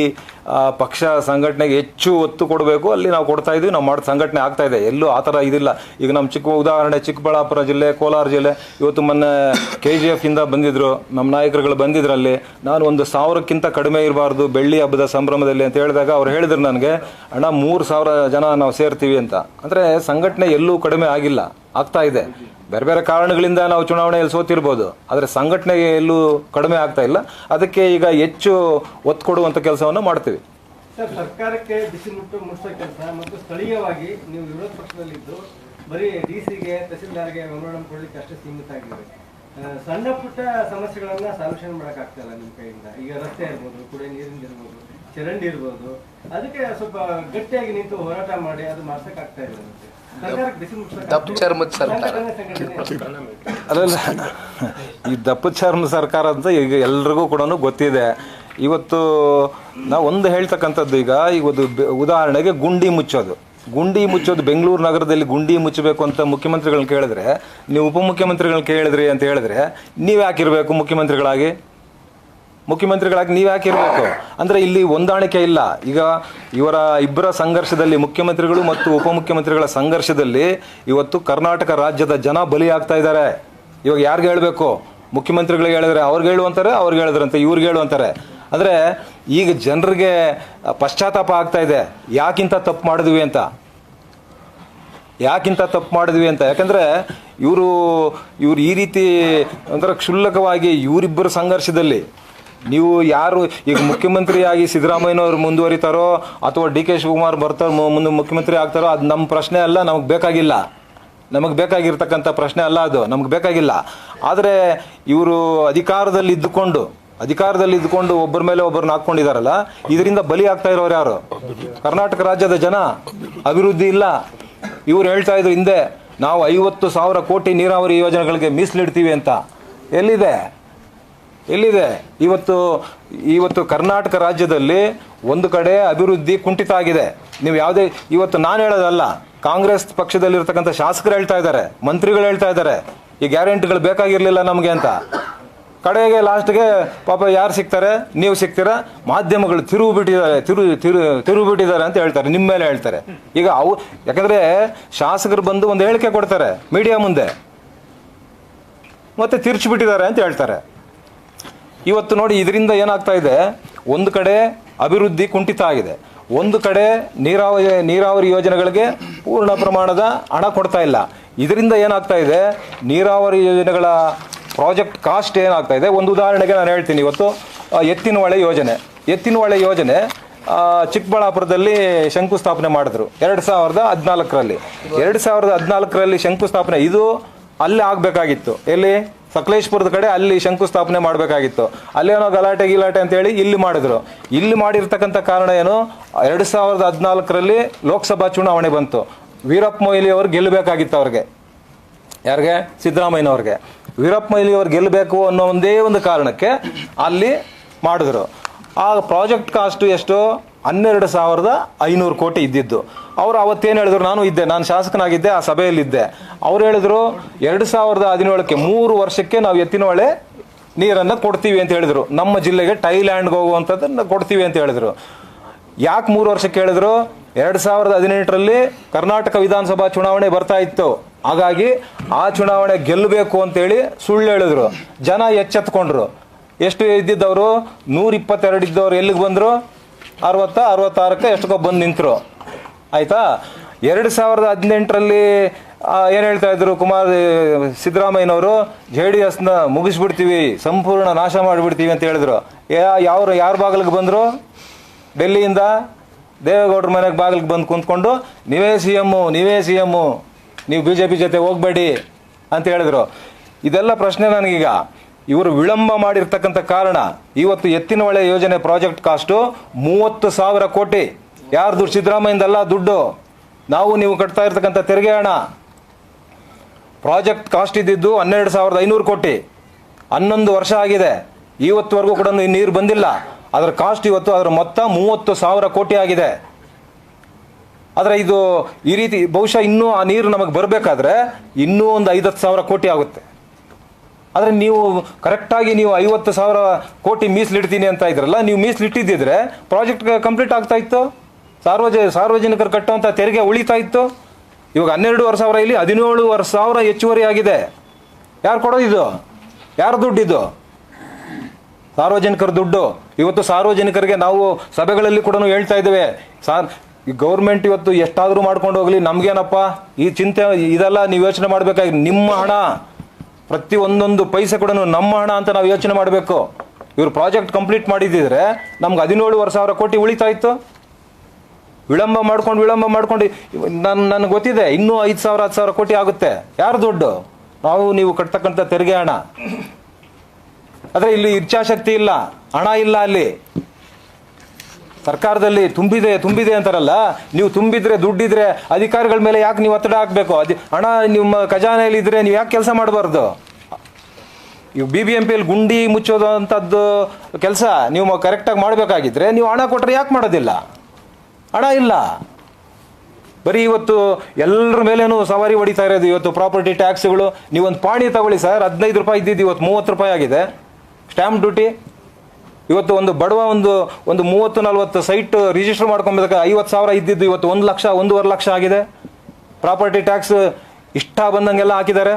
ಪಕ್ಷ ಸಂಘಟನೆಗೆ ಹೆಚ್ಚು ಒತ್ತು ಕೊಡಬೇಕು ಅಲ್ಲಿ ನಾವು ಕೊಡ್ತಾ ಇದ್ದೀವಿ. ನಾವು ಮಾಡೋ ಸಂಘಟನೆ ಆಗ್ತಾ ಇದೆ. ಎಲ್ಲೂ ಆ ಥರ ಇದಿಲ್ಲ. ಈಗ ನಮ್ಮ ಉದಾಹರಣೆ ಚಿಕ್ಕಬಳ್ಳಾಪುರ ಜಿಲ್ಲೆ, ಕೋಲಾರ ಜಿಲ್ಲೆ. ಇವತ್ತು ಮೊನ್ನೆ KGF ಇಂದ ಬಂದಿದ್ರು, ನಮ್ಮ ನಾಯಕರುಗಳು ಬಂದಿದ್ರಲ್ಲಿ. ನಾನು 1,000ಕ್ಕಿಂತ ಕಡಿಮೆ ಇರಬಾರ್ದು ಬೆಳ್ಳಿ ಹಬ್ಬದ ಸಂಭ್ರಮದಲ್ಲಿ ಅಂತ ಹೇಳಿದಾಗ ಅವ್ರು ಹೇಳಿದ್ರು ನನಗೆ, ಅಣ್ಣ 3,000 ಜನ ನಾವು ಸೇರ್ತೀವಿ ಅಂತ. ಅಂದರೆ ಸಂಘಟನೆ ಎಲ್ಲೂ ಕಡಿಮೆ ಆಗಿಲ್ಲ, ಆಗ್ತಾ ಇದೆ. ಬೇರೆ ಬೇರೆ ಕಾರಣಗಳಿಂದ ನಾವು ಚುನಾವಣೆಯಲ್ಲಿ ಸೋತಿರ್ಬೋದು, ಆದರೆ ಸಂಘಟನೆಗೆ ಎಲ್ಲೂ ಕಡಿಮೆ ಆಗ್ತಾ ಇಲ್ಲ. ಅದಕ್ಕೆ ಈಗ ಹೆಚ್ಚು ಒತ್ತು ಕೊಡುವಂಥ ಕೆಲಸವನ್ನು ಮಾಡ್ತೀವಿ. ಸರ್, ಸರ್ಕಾರಕ್ಕೆ ಬಿಸಿ ಮುಟ್ಟಿಸೋ ಕೆಲಸ ಮತ್ತು ಸ್ಥಳೀಯವಾಗಿ ನೀವು ವಿರೋಧ ಪಕ್ಷದಲ್ಲಿದ್ದು ಬರೀ DC-ಗೆ ತಹಸೀಲ್ದಾರ್ಗೆ ಮೆಮೊರಾಂಡಮ್ ಕೊಡಲಿಕ್ಕೆ ಅಷ್ಟೇ ಸೀಮಿತ ಆಗಿದೆ. ಸಣ್ಣ ಪುಟ್ಟ ಸಮಸ್ಯೆಗಳನ್ನ ಸಾಲ್ಯೂಷನ್ ಮಾಡೋಕ್ಕಾಗ್ತಾ ಇಲ್ಲ ನಿಮ್ಮ ಕೈಯಿಂದ. ಈಗ ರಸ್ತೆ ಇರ್ಬೋದು, ಕುಡಿಯೋ ನೀರಿಂದ ಇರ್ಬೋದು, ಚರಂಡಿ ಇರ್ಬೋದು, ಅದಕ್ಕೆ ಸ್ವಲ್ಪ ಗಟ್ಟಿಯಾಗಿ ನಿಂತು ಹೋರಾಟ ಮಾಡಿ ಅದು ಮಾಡ್ಸೋಕ್ಕಾಗ್ತಾ ಇಲ್ಲ. ದಪ್ಪ ಚರ್ಮದ ಸರ್ಕಾರ ಅಲ್ಲ, ಈ ದಪ್ಪ ಚರ್ಮ ಸರ್ಕಾರ ಅಂತ ಈಗ ಎಲ್ರಿಗೂ ಕೂಡ ಗೊತ್ತಿದೆ. ಇವತ್ತು ನಾವು ಒಂದು ಹೇಳ್ತಕ್ಕಂಥದ್ದು, ಈಗ ಉದಾಹರಣೆಗೆ ಗುಂಡಿ ಮುಚ್ಚೋದು ಬೆಂಗಳೂರು ನಗರದಲ್ಲಿ ಗುಂಡಿ ಮುಚ್ಚಬೇಕು ಅಂತ ಮುಖ್ಯಮಂತ್ರಿಗಳನ್ನ ಕೇಳಿದ್ರೆ, ನೀವು ಉಪಮುಖ್ಯಮಂತ್ರಿಗಳನ್ನ ಕೇಳಿದ್ರಿ ಅಂತ ಹೇಳಿದ್ರೆ, ನೀವು ಯಾಕಿರಬೇಕು ಮುಖ್ಯಮಂತ್ರಿಗಳಾಗಿ ನೀವು ಯಾಕಿರಬೇಕು? ಅಂದರೆ ಇಲ್ಲಿ ಹೊಂದಾಣಿಕೆ ಇಲ್ಲ. ಈಗ ಇವರ ಇಬ್ಬರ ಸಂಘರ್ಷದಲ್ಲಿ, ಮುಖ್ಯಮಂತ್ರಿಗಳು ಮತ್ತು ಉಪಮುಖ್ಯಮಂತ್ರಿಗಳ ಸಂಘರ್ಷದಲ್ಲಿ ಇವತ್ತು ಕರ್ನಾಟಕ ರಾಜ್ಯದ ಜನ ಬಲಿಯಾಗ್ತಾ ಇದ್ದಾರೆ. ಇವಾಗ ಯಾರಿಗೆ ಹೇಳಬೇಕು? ಮುಖ್ಯಮಂತ್ರಿಗಳಿಗೆ ಹೇಳಿದ್ರೆ ಅವ್ರಿಗೆ ಹೇಳುವಂತಾರೆ, ಅವ್ರಿಗೆ ಹೇಳಿದ್ರಂತೆ ಇವ್ರಿಗೆ ಹೇಳುವಂತಾರೆ. ಅಂದರೆ ಈಗ ಜನರಿಗೆ ಪಶ್ಚಾತ್ತಾಪ ಆಗ್ತಾ ಇದೆ, ಯಾಕಿಂತ ತಪ್ಪು ಮಾಡಿದ್ವಿ ಅಂತ. ಯಾಕಂದರೆ ಇವರು ಈ ರೀತಿ ಒಂಥರ ಕ್ಷುಲ್ಲಕವಾಗಿ ಇವರಿಬ್ಬರ ಸಂಘರ್ಷದಲ್ಲಿ ನೀವು ಯಾರು ಈಗ ಮುಖ್ಯಮಂತ್ರಿಯಾಗಿ ಸಿದ್ದರಾಮಯ್ಯನವರು ಮುಂದುವರಿತಾರೋ ಅಥವಾ DK ಶಿವಕುಮಾರ್ ಬರ್ತಾರೋ ಮುಂದೆ ಮುಖ್ಯಮಂತ್ರಿ ಆಗ್ತಾರೋ, ಅದು ನಮ್ಮ ಪ್ರಶ್ನೆ ಅಲ್ಲ, ನಮಗೆ ಬೇಕಾಗಿಲ್ಲ. ನಮಗೆ ಬೇಕಾಗಿರ್ತಕ್ಕಂಥ ಪ್ರಶ್ನೆ ಅಲ್ಲ ಅದು, ನಮಗೆ ಬೇಕಾಗಿಲ್ಲ. ಆದರೆ ಇವರು ಅಧಿಕಾರದಲ್ಲಿ ಇದ್ದುಕೊಂಡು ಒಬ್ಬರ ಮೇಲೆ ಒಬ್ಬರನ್ನ ಹಾಕ್ಕೊಂಡಿದಾರಲ್ಲ, ಇದರಿಂದ ಬಲಿ ಆಗ್ತಾ ಇರೋರು ಯಾರು? ಕರ್ನಾಟಕ ರಾಜ್ಯದ ಜನ. ಅಭಿವೃದ್ಧಿ ಇಲ್ಲ. ಇವ್ರು ಹೇಳ್ತಾ ಇದ್ರು ಹಿಂದೆ ನಾವು 50,000 ಕೋಟಿ ನೀರಾವರಿ ಯೋಜನೆಗಳಿಗೆ ಮೀಸಲಿಡ್ತೀವಿ ಅಂತ. ಎಲ್ಲಿದೆ? ಇವತ್ತು ಕರ್ನಾಟಕ ರಾಜ್ಯದಲ್ಲಿ ಒಂದು ಕಡೆ ಅಭಿವೃದ್ಧಿ ಕುಂಠಿತ ಆಗಿದೆ. ನೀವು ಯಾವುದೇ ಇವತ್ತು ನಾನು ಹೇಳೋದಲ್ಲ, ಕಾಂಗ್ರೆಸ್ ಪಕ್ಷದಲ್ಲಿರ್ತಕ್ಕಂಥ ಶಾಸಕರು ಹೇಳ್ತಾ ಇದ್ದಾರೆ, ಮಂತ್ರಿಗಳು ಹೇಳ್ತಾ ಇದ್ದಾರೆ ಈ ಗ್ಯಾರಂಟಿಗಳು ಬೇಕಾಗಿರಲಿಲ್ಲ ನಮಗೆ ಅಂತ. ಕಡೆಗೆ ಲಾಸ್ಟ್ಗೆ ಪಾಪ ಯಾರು ಸಿಗ್ತಾರೆ? ನೀವು ಸಿಗ್ತೀರಾ? ಮಾಧ್ಯಮಗಳು ತಿರುವು ಬಿಟ್ಟಿದ್ದಾರೆ ಅಂತ ಹೇಳ್ತಾರೆ, ನಿಮ್ಮ ಮೇಲೆ ಹೇಳ್ತಾರೆ. ಈಗ ಯಾಕಂದ್ರೆ ಶಾಸಕರು ಬಂದು ಒಂದು ಹೇಳಿಕೆ ಕೊಡ್ತಾರೆ ಮೀಡಿಯಾ ಮುಂದೆ, ಮತ್ತೆ ತಿರ್ಚಿಬಿಟ್ಟಿದ್ದಾರೆ ಅಂತ ಹೇಳ್ತಾರೆ. ಇವತ್ತು ನೋಡಿ, ಇದರಿಂದ ಏನಾಗ್ತಾ ಇದೆ, ಒಂದು ಕಡೆ ಅಭಿವೃದ್ಧಿ ಕುಂಠಿತ ಆಗಿದೆ, ಒಂದು ಕಡೆ ನೀರಾವರಿ ಯೋಜನೆಗಳಿಗೆ ಪೂರ್ಣ ಪ್ರಮಾಣದ ಹಣ ಕೊಡ್ತಾ ಇಲ್ಲ. ಇದರಿಂದ ಏನಾಗ್ತಾ ಇದೆ, ನೀರಾವರಿ ಯೋಜನೆಗಳ ಪ್ರಾಜೆಕ್ಟ್ ಕಾಸ್ಟ್ ಏನಾಗ್ತಾ ಇದೆ. ಒಂದು ಉದಾಹರಣೆಗೆ ನಾನು ಹೇಳ್ತೀನಿ. ಇವತ್ತು ಎತ್ತಿನ ಹೊಳೆ ಯೋಜನೆ ಚಿಕ್ಕಬಳ್ಳಾಪುರದಲ್ಲಿ ಶಂಕುಸ್ಥಾಪನೆ ಮಾಡಿದ್ರು 2014ರಲ್ಲಿ. 2014ರಲ್ಲಿ ಶಂಕುಸ್ಥಾಪನೆ, ಇದು ಅಲ್ಲಿ ಆಗಬೇಕಾಗಿತ್ತು. ಎಲ್ಲಿ? ಸಕಲೇಶ್ಪುರದ ಕಡೆ ಅಲ್ಲಿ ಶಂಕುಸ್ಥಾಪನೆ ಮಾಡಬೇಕಾಗಿತ್ತು. ಅಲ್ಲೇನೋ ಗಲಾಟೆ ಅಂತೇಳಿ ಇಲ್ಲಿ ಮಾಡಿದ್ರು. ಇಲ್ಲಿ ಮಾಡಿರ್ತಕ್ಕಂಥ ಕಾರಣ ಏನು? 2014ರಲ್ಲಿ ಲೋಕಸಭಾ ಚುನಾವಣೆ ಬಂತು. ವೀರಪ್ಪ ಮೊಯ್ಲಿ ಅವರು ಗೆಲ್ಲಬೇಕಾಗಿತ್ತು. ಅವ್ರಿಗೆ, ಯಾರಿಗೆ? ಸಿದ್ದರಾಮಯ್ಯನವ್ರಿಗೆ. ವೀರಪ್ಪ ಮೊಯ್ಲಿ ಅವ್ರು ಗೆಲ್ಲಬೇಕು ಅನ್ನೋ ಒಂದೇ ಒಂದು ಕಾರಣಕ್ಕೆ ಅಲ್ಲಿ ಮಾಡಿದ್ರು. ಆ ಪ್ರಾಜೆಕ್ಟ್ ಕಾಸ್ಟ್ ಎಷ್ಟು? 12,500 ಕೋಟಿ ಇದ್ದಿದ್ದು. ಅವರು ಅವತ್ತೇನು ಹೇಳಿದ್ರು, ನಾನು ಶಾಸಕನಾಗಿದ್ದೆ, ಆ ಸಭೆಯಲ್ಲಿದ್ದೆ. ಅವ್ರು ಹೇಳಿದ್ರು 2017ಕ್ಕೆ 3 ವರ್ಷಕ್ಕೆ ನಾವು ಎತ್ತಿನ ಹೊಳೆ ನೀರನ್ನು ಕೊಡ್ತೀವಿ ಅಂತ ಹೇಳಿದ್ರು. ನಮ್ಮ ಜಿಲ್ಲೆಗೆ ಟೈಲ್ಯಾಂಡ್ಗೆ ಹೋಗುವಂಥದ್ದನ್ನು ಕೊಡ್ತೀವಿ ಅಂತ ಹೇಳಿದ್ರು. ಯಾಕೆ 3 ವರ್ಷಕ್ಕೆ ಹೇಳಿದ್ರು? 2018ರಲ್ಲಿ ಕರ್ನಾಟಕ ವಿಧಾನಸಭಾ ಚುನಾವಣೆ ಬರ್ತಾ ಇತ್ತು. ಹಾಗಾಗಿ ಆ ಚುನಾವಣೆ ಗೆಲ್ಲಬೇಕು ಅಂತೇಳಿ ಸುಳ್ಳು ಹೇಳಿದ್ರು. ಜನ ಎಚ್ಚೆತ್ಕೊಂಡ್ರು. ಎಷ್ಟು ಇದ್ದಿದ್ದವರು? 122 ಇದ್ದವ್ರು ಎಲ್ಲಿಗೆ ಬಂದರು? 66ಕ್ಕೆ ಎಷ್ಟಕ್ಕೋ ಬಂದು ನಿಂತರು. ಆಯ್ತಾ? 2018ರಲ್ಲಿ ಏನು ಹೇಳ್ತಾ ಇದ್ರು ಸಿದ್ದರಾಮಯ್ಯನವರು? JDSನ ಮುಗಿಸ್ಬಿಡ್ತೀವಿ, ಸಂಪೂರ್ಣ ನಾಶ ಮಾಡಿಬಿಡ್ತೀವಿ ಅಂತ ಹೇಳಿದ್ರು. ಯಾರ ಬಾಗಿಲಿಗೆ ಬಂದರು? ಡೆಲ್ಲಿಯಿಂದ ದೇವೇಗೌಡರ ಮನೆಗೆ ಬಾಗಿಲಿಗೆ ಬಂದು ಕುಂತ್ಕೊಂಡು ನೀವೇ ಸಿ ಎಮ್ಮು, ನೀವು BJP ಜೊತೆ ಹೋಗಬೇಡಿ ಅಂತ ಹೇಳಿದ್ರು. ಇದೆಲ್ಲ ಪ್ರಶ್ನೆ ನನಗೀಗ. ಇವರು ವಿಳಂಬ ಮಾಡಿರ್ತಕ್ಕಂಥ ಕಾರಣ, ಇವತ್ತು ಎತ್ತಿನ ಹೊಳೆ ಯೋಜನೆ ಪ್ರಾಜೆಕ್ಟ್ ಕಾಸ್ಟು 30,000 ಕೋಟಿ. ಯಾರು ದುಡ್ಡು? ಸಿದ್ದರಾಮಯ್ಯದಲ್ಲ ದುಡ್ಡು, ನೀವು ಕಟ್ತಾ ಇರ್ತಕ್ಕಂಥ ತೆರಿಗೆ ಹಣ. ಪ್ರಾಜೆಕ್ಟ್ ಕಾಸ್ಟ್ ಇದ್ದಿದ್ದು 12,500 ಕೋಟಿ. 11 ವರ್ಷ ಆಗಿದೆ, ಇವತ್ತುವರೆಗೂ ಕೂಡ ನೀರು ಬಂದಿಲ್ಲ. ಅದರ ಕಾಸ್ಟ್ ಇವತ್ತು, ಅದರ ಮೊತ್ತ 30,000 ಕೋಟಿ ಆಗಿದೆ. ಆದರೆ ಇದು ಈ ರೀತಿ ಬಹುಶಃ ಇನ್ನೂ ಆ ನೀರು ನಮಗೆ ಬರಬೇಕಾದ್ರೆ ಇನ್ನೂ ಒಂದು 50,000 ಕೋಟಿ ಆಗುತ್ತೆ. ಆದರೆ ನೀವು ಕರೆಕ್ಟಾಗಿ 50,000 ಕೋಟಿ ಮೀಸಲಿಡ್ತೀನಿ ಅಂತ ಇದ್ರಲ್ಲ, ನೀವು ಮೀಸಲಿಟ್ಟಿದ್ದಿದ್ರೆ ಪ್ರಾಜೆಕ್ಟ್ ಕಂಪ್ಲೀಟ್ ಆಗ್ತಾ ಇತ್ತು. ಸಾರ್ವಜನಿಕರು ಕಟ್ಟುವಂಥ ತೆರಿಗೆ ಉಳಿತಾ ಇತ್ತು. ಇವಾಗ 12,000 ಇಲ್ಲಿ 17,000 ಹೆಚ್ಚುವರಿ ಆಗಿದೆ. ಯಾರು ಕೊಡೋದಿದು? ಯಾರು ದುಡ್ಡಿದು? ಸಾರ್ವಜನಿಕರ ದುಡ್ಡು. ಇವತ್ತು ಸಾರ್ವಜನಿಕರಿಗೆ ನಾವು ಸಭೆಗಳಲ್ಲಿ ಕೂಡ ಹೇಳ್ತಾ ಇದ್ದೇವೆ, ಈ ಗೌರ್ಮೆಂಟ್ ಇವತ್ತು ಎಷ್ಟಾದರೂ ಮಾಡ್ಕೊಂಡು ಹೋಗ್ಲಿ, ನಮ್ಗೇನಪ್ಪ ಈ ಚಿಂತೆ ಇದೆಲ್ಲ ನೀವು ಯೋಚನೆ ಮಾಡಬೇಕಾಗಿ. ನಿಮ್ಮ ಹಣ, ಪ್ರತಿ ಒಂದೊಂದು ಪೈಸೆ ಕೂಡ ನಮ್ಮ ಹಣ ಅಂತ ನಾವು ಯೋಚನೆ ಮಾಡಬೇಕು. ಇವರು ಪ್ರಾಜೆಕ್ಟ್ ಕಂಪ್ಲೀಟ್ ಮಾಡಿದ್ದಿದ್ರೆ ನಮ್ಗೆ 17,000 ಕೋಟಿ ಉಳಿತಾ ಇತ್ತು. ವಿಳಂಬ ಮಾಡ್ಕೊಂಡು ನನಗೆ ಗೊತ್ತಿದೆ ಇನ್ನೂ 5,000-10,000 ಕೋಟಿ ಆಗುತ್ತೆ. ಯಾರು ದುಡ್ಡು? ನೀವು ಕಟ್ತಕ್ಕಂಥ ತೆರಿಗೆ ಹಣ. ಆದರೆ ಇಲ್ಲಿ ಇಚ್ಛಾಶಕ್ತಿ ಇಲ್ಲ, ಹಣ ಇಲ್ಲ. ಅಲ್ಲಿ ಸರ್ಕಾರದಲ್ಲಿ ತುಂಬಿದೆ ಅಂತಾರಲ್ಲ, ನೀವು ತುಂಬಿದ್ರೆ ದುಡ್ಡಿದ್ರೆ ಅಧಿಕಾರಿಗಳ ಮೇಲೆ ಯಾಕೆ ನೀವು ಒತ್ತಡ ಹಾಕಬೇಕು? ಹಣ ನಿಮ್ಮ ಖಜಾನೆಯಲ್ಲಿ ಇದ್ರೆ ನೀವು ಯಾಕೆ ಕೆಲಸ ಮಾಡಬಾರ್ದು? ಈಗ BBMPಯಲ್ಲಿ ಗುಂಡಿ ಮುಚ್ಚೋದು ಅಂಥದ್ದು ಕೆಲಸ ನೀವು ಕರೆಕ್ಟಾಗಿ ಮಾಡಬೇಕಾಗಿದ್ರೆ ನೀವು ಹಣ ಕೊಟ್ಟರೆ ಯಾಕೆ ಮಾಡೋದಿಲ್ಲ? ಹಣ ಇಲ್ಲ. ಬರೀ ಇವತ್ತು ಎಲ್ಲರ ಮೇಲೇನು ಸವಾರಿ ಹೊಡಿತಾ ಇರೋದು. ಇವತ್ತು ಪ್ರಾಪರ್ಟಿ ಟ್ಯಾಕ್ಸ್ಗಳು, ನೀವೊಂದು ಪಾಣಿ ತಗೊಳ್ಳಿ ಸರ್, 15 ರೂಪಾಯಿ ಇದ್ದಿದ್ದು ಇವತ್ತು 30 ರೂಪಾಯಿ ಆಗಿದೆ. ಸ್ಟ್ಯಾಂಪ್ ಡ್ಯೂಟಿ ಇವತ್ತು ಒಂದು ಬಡವ ಒಂದು 30-40 ಸೈಟ್ ರಿಜಿಸ್ಟರ್ ಮಾಡ್ಕೊಬೇಕು, 50,000 ಇದ್ದಿದ್ದು ಇವತ್ತು 1 ಲಕ್ಷ 1.5 ಲಕ್ಷ ಆಗಿದೆ. ಪ್ರಾಪರ್ಟಿ ಟ್ಯಾಕ್ಸ್ ಇಷ್ಟ ಬಂದಂಗೆಲ್ಲ ಹಾಕಿದ್ದಾರೆ.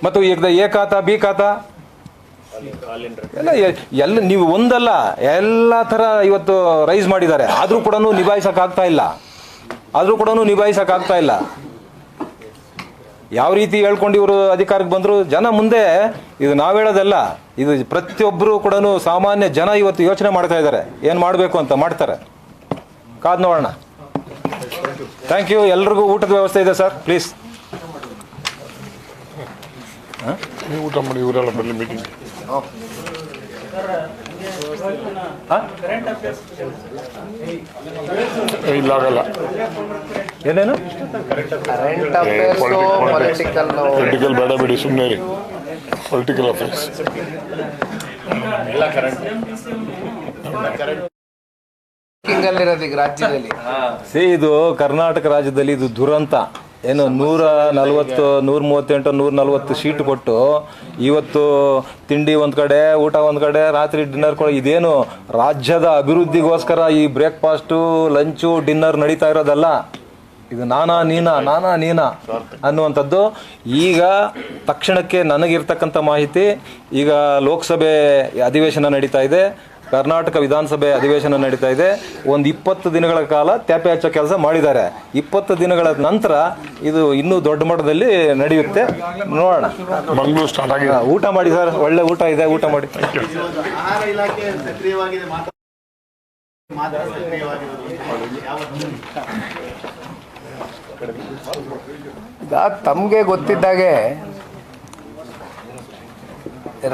ಮತ್ತು ಈಗ ಎ ಖಾತಾ ಬಿ ಖಾತಾ ಎಲ್ಲ ನೀವು ಒಂದಲ್ಲ ಎಲ್ಲ ಥರ ಇವತ್ತು ರೈಸ್ ಮಾಡಿದ್ದಾರೆ. ಆದರೂ ಕೂಡ ನಿಭಾಯಿಸೋಕ್ಕಾಗ್ತಾ ಇಲ್ಲ. ಯಾವ ರೀತಿ ಹೇಳ್ಕೊಂಡು ಇವರು ಅಧಿಕಾರಕ್ಕೆ ಬಂದರು, ಜನ ಮುಂದೆ ಇದು ನಾವು ಹೇಳೋದಲ್ಲ, ಇದು ಪ್ರತಿಯೊಬ್ಬರು ಕೂಡ ಸಾಮಾನ್ಯ ಜನ ಇವತ್ತು ಯೋಚನೆ ಮಾಡ್ತಾ ಇದ್ದಾರೆ, ಏನು ಮಾಡಬೇಕು ಅಂತ ಮಾಡ್ತಾರೆ. ಕಾದ್ ನೋಡೋಣ. Thank you. ಎಲ್ರಿಗೂ ಊಟದ ವ್ಯವಸ್ಥೆ ಇದೆ ಸರ್, ಪ್ಲೀಸ್. ನೀವು ಊಟ ಮಾಡಿ, ಇವರೆಲ್ಲ ಬರಲಿ ಮೀಟಿಂಗ್. ಇಲ್ಲ ಆಗಲ್ಲ. ಏನೇನು ಪೊಲಿಟಿಕಲ್ ಬೇಡ ಬಿಡಿ, ಸುಮ್ಮನೆ ರೀ. ಪೊಲಿಟಿಕಲ್ ಅಫೇರ್ಸ್ ರಾಜ್ಯದಲ್ಲಿ ಇದು ಕರ್ನಾಟಕ ರಾಜ್ಯದಲ್ಲಿ ಇದು ದುರಂತ. ಏನು 140, 138, 140 ಸೀಟ್ ಕೊಟ್ಟು ಇವತ್ತು ತಿಂಡಿ ಒಂದು ಕಡೆ, ಊಟ ಒಂದು ಕಡೆ, ರಾತ್ರಿ ಡಿನ್ನರ್ ಕೂಡ. ಇದೇನು ರಾಜ್ಯದ ಅಭಿವೃದ್ಧಿಗೋಸ್ಕರ ಈ ಬ್ರೇಕ್ಫಾಸ್ಟು, ಲಂಚು, ಡಿನ್ನರ್ ನಡೀತಾ ಇರೋದಲ್ಲ. ಇದು ನಾನಾ ನೀನಾ ಅನ್ನುವಂಥದ್ದು. ಈಗ ತಕ್ಷಣಕ್ಕೆ ನನಗಿರ್ತಕ್ಕಂಥ ಮಾಹಿತಿ, ಈಗ ಲೋಕಸಭೆ ಅಧಿವೇಶನ ನಡೀತಾ ಇದೆ, ಕರ್ನಾಟಕ ವಿಧಾನಸಭೆ ಅಧಿವೇಶನ ನಡೀತಾ ಇದೆ. ಒಂದು 20 ದಿನಗಳ ಕಾಲ ತ್ಯಾಪೆ ಹಚ್ಚೋ ಕೆಲಸ ಮಾಡಿದ್ದಾರೆ. 20 ದಿನಗಳ ನಂತರ ಇದು ಇನ್ನೂ ದೊಡ್ಡ ಮಟ್ಟದಲ್ಲಿ ನಡೆಯುತ್ತೆ, ನೋಡೋಣ. ಮಂಗಳೂರು ಸ್ಟಾರ್ಟ್ ಆಗಿದೆ. ಊಟ ಮಾಡಿ ಸರ್, ಒಳ್ಳೆ ಊಟ ಇದೆ, ಊಟ ಮಾಡಿ. ಆಹಾರ ಇಲಾಖೆ ಸಕ್ರಿಯವಾಗಿದೆ, ಈಗ ತಮಗೆ ಗೊತ್ತಿದ್ದಾಗೆ